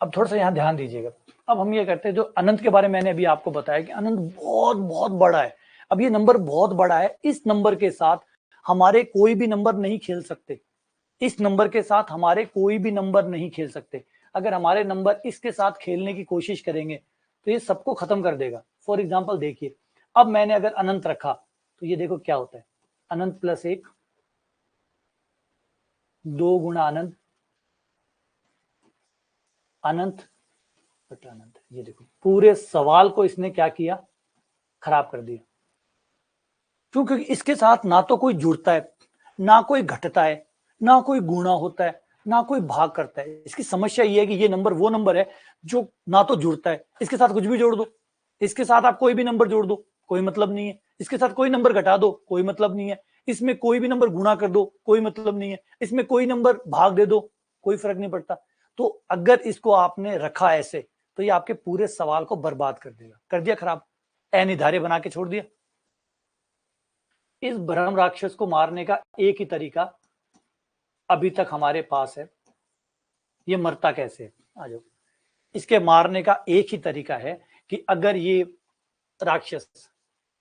अब थोड़ा सा यहां ध्यान दीजिएगा। अब हम ये करते हैं, जो अनंत के बारे में मैंने अभी आपको बताया कि अनंत बहुत बहुत बड़ा है। अब ये नंबर बहुत बड़ा है, इस नंबर के साथ हमारे कोई भी नंबर नहीं खेल सकते, इस नंबर के साथ हमारे कोई भी नंबर नहीं खेल सकते। अगर हमारे नंबर इसके साथ खेलने की कोशिश करेंगे तो ये सबको खत्म कर देगा। फॉर एग्जाम्पल देखिए, अब मैंने अगर अनंत रखा तो ये देखो क्या होता है, अनंत प्लस 1, 2 गुणा अनंत, अनंत बटा अनंत। ये देखो पूरे सवाल को इसने क्या किया, खराब कर दिया। क्योंकि इसके साथ ना तो कोई जुड़ता है, ना कोई घटता है, ना कोई गुणा होता है, ना कोई भाग करता है। इसकी समस्या ये है कि ये नंबर वो नंबर है जो ना तो जुड़ता है, इसके साथ कुछ भी जोड़ दो, इसके साथ आप कोई भी नंबर जोड़ दो कोई मतलब नहीं है, इसके साथ कोई नंबर घटा दो कोई मतलब नहीं है, इसमें कोई भी नंबर गुणा कर दो कोई मतलब नहीं है, इसमें कोई नंबर भाग दे दो कोई फर्क नहीं पड़ता। तो अगर इसको आपने रखा ऐसे तो ये आपके पूरे सवाल को बर्बाद कर देगा, कर दिया खराब, अनिर्धार्य बना के छोड़ दिया। इस ब्रह्म राक्षस को मारने का एक ही तरीका अभी तक हमारे पास है, ये मरता कैसे है, आ जाओ। इसके मारने का एक ही तरीका है कि अगर ये राक्षस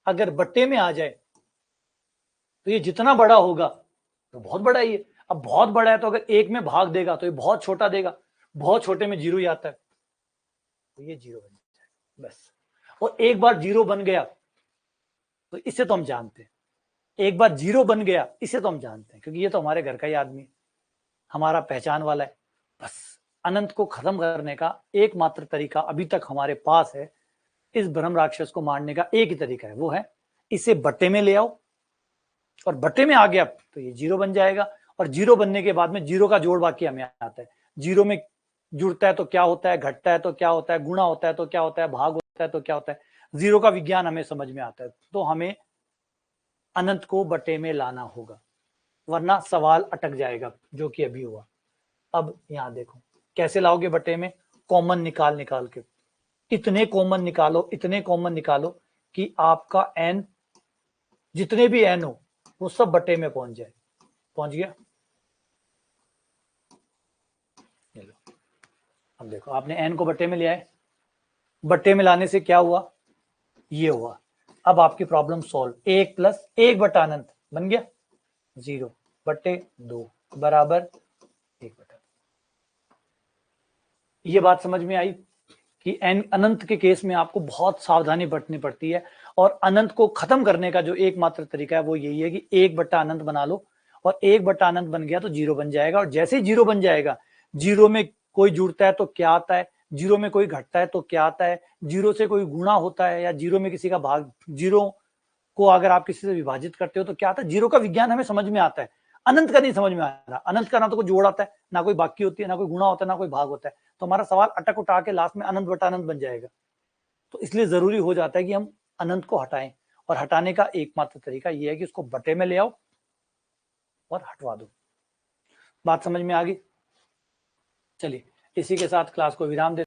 अगर बट्टे में आ जाए तो ये जितना बड़ा होगा तो बहुत बड़ा ही है। अब बहुत बड़ा है तो अगर एक में भाग देगा तो ये बहुत छोटा देगा, बहुत छोटे में जीरो ही आता है, तो ये जीरो बन जाए बस। और एक बार जीरो बन गया तो इससे तो हम जानते हैं एक बार 0 बन गया, इसे तो हम जानते हैं क्योंकि ये तो हमारे घर का ही आदमी है, हमारा पहचान वाला है। बस अनंत को खत्म करने का एकमात्र तरीका अभी तक हमारे पास है, इस ब्रह्म राक्षस को मारने का एक ही तरीका है, वो है इसे बट्टे में ले आओ, और बट्टे में आ गया तो ये 0 बन जाएगा, और 0 बनने के बाद में 0 का जोड़ बाकी हमें आता है। 0 में जुड़ता है तो क्या होता है, घटता है तो क्या होता है, गुणा होता है तो क्या होता है, भाग होता है तो क्या होता है, 0 का विज्ञान हमें समझ में आता है। तो हमें अनंत को बट्टे में लाना होगा, वरना सवाल अटक जाएगा, जो कि अभी हुआ। अब यहां देखो कैसे लाओगे बट्टे में, कॉमन निकाल निकाल के, इतने कॉमन निकालो, इतने कॉमन निकालो कि आपका n जितने भी n हो वो सब बट्टे में पहुंच जाए। पहुंच गया? अब देखो आपने n को बट्टे में लिया है, बट्टे में लाने से क्या हुआ, ये हुआ। अब आपकी प्रॉब्लम सॉल्व, 1 प्लस 1 बटा अनंत बन गया 0 बट्टे 2 बराबर 1 बटा। ये बात समझ में आई कि n अनंत के केस में आपको बहुत सावधानी बरतनी पड़ती है, और अनंत को खत्म करने का जो एकमात्र तरीका है वो यही है कि 1 बट्टा अनंत बना लो, और 1 बट्टा अनंत बन गया तो 0 बन जाएगा, और जैसे ही 0 बन जाएगा, 0 में कोई जुड़ता है तो क्या आता है, 0 में कोई घटता है तो क्या आता है, 0 से कोई गुणा होता है, या 0 में किसी का भाग, 0 को अगर आप किसी से विभाजित करते हो तो क्या आता है, 0 का विज्ञान हमें समझ में आता है, अनंत का नहीं समझ में आ रहा। अनंत का ना तो कोई जोड़ आता है, ना कोई बाकी होती है, ना कोई गुणा होता है, ना कोई भाग होता है, तो हमारा सवाल अटक उठा के लास्ट में अनंत बटा अनंत बन जाएगा। तो इसलिए जरूरी हो जाता है कि हम अनंत को हटाएं, और हटाने का एकमात्र तरीका यह है कि उसको बटे में ले आओ और हटवा दो। बात समझ में आ गई? चलिए इसी के साथ क्लास को विराम देते हैं।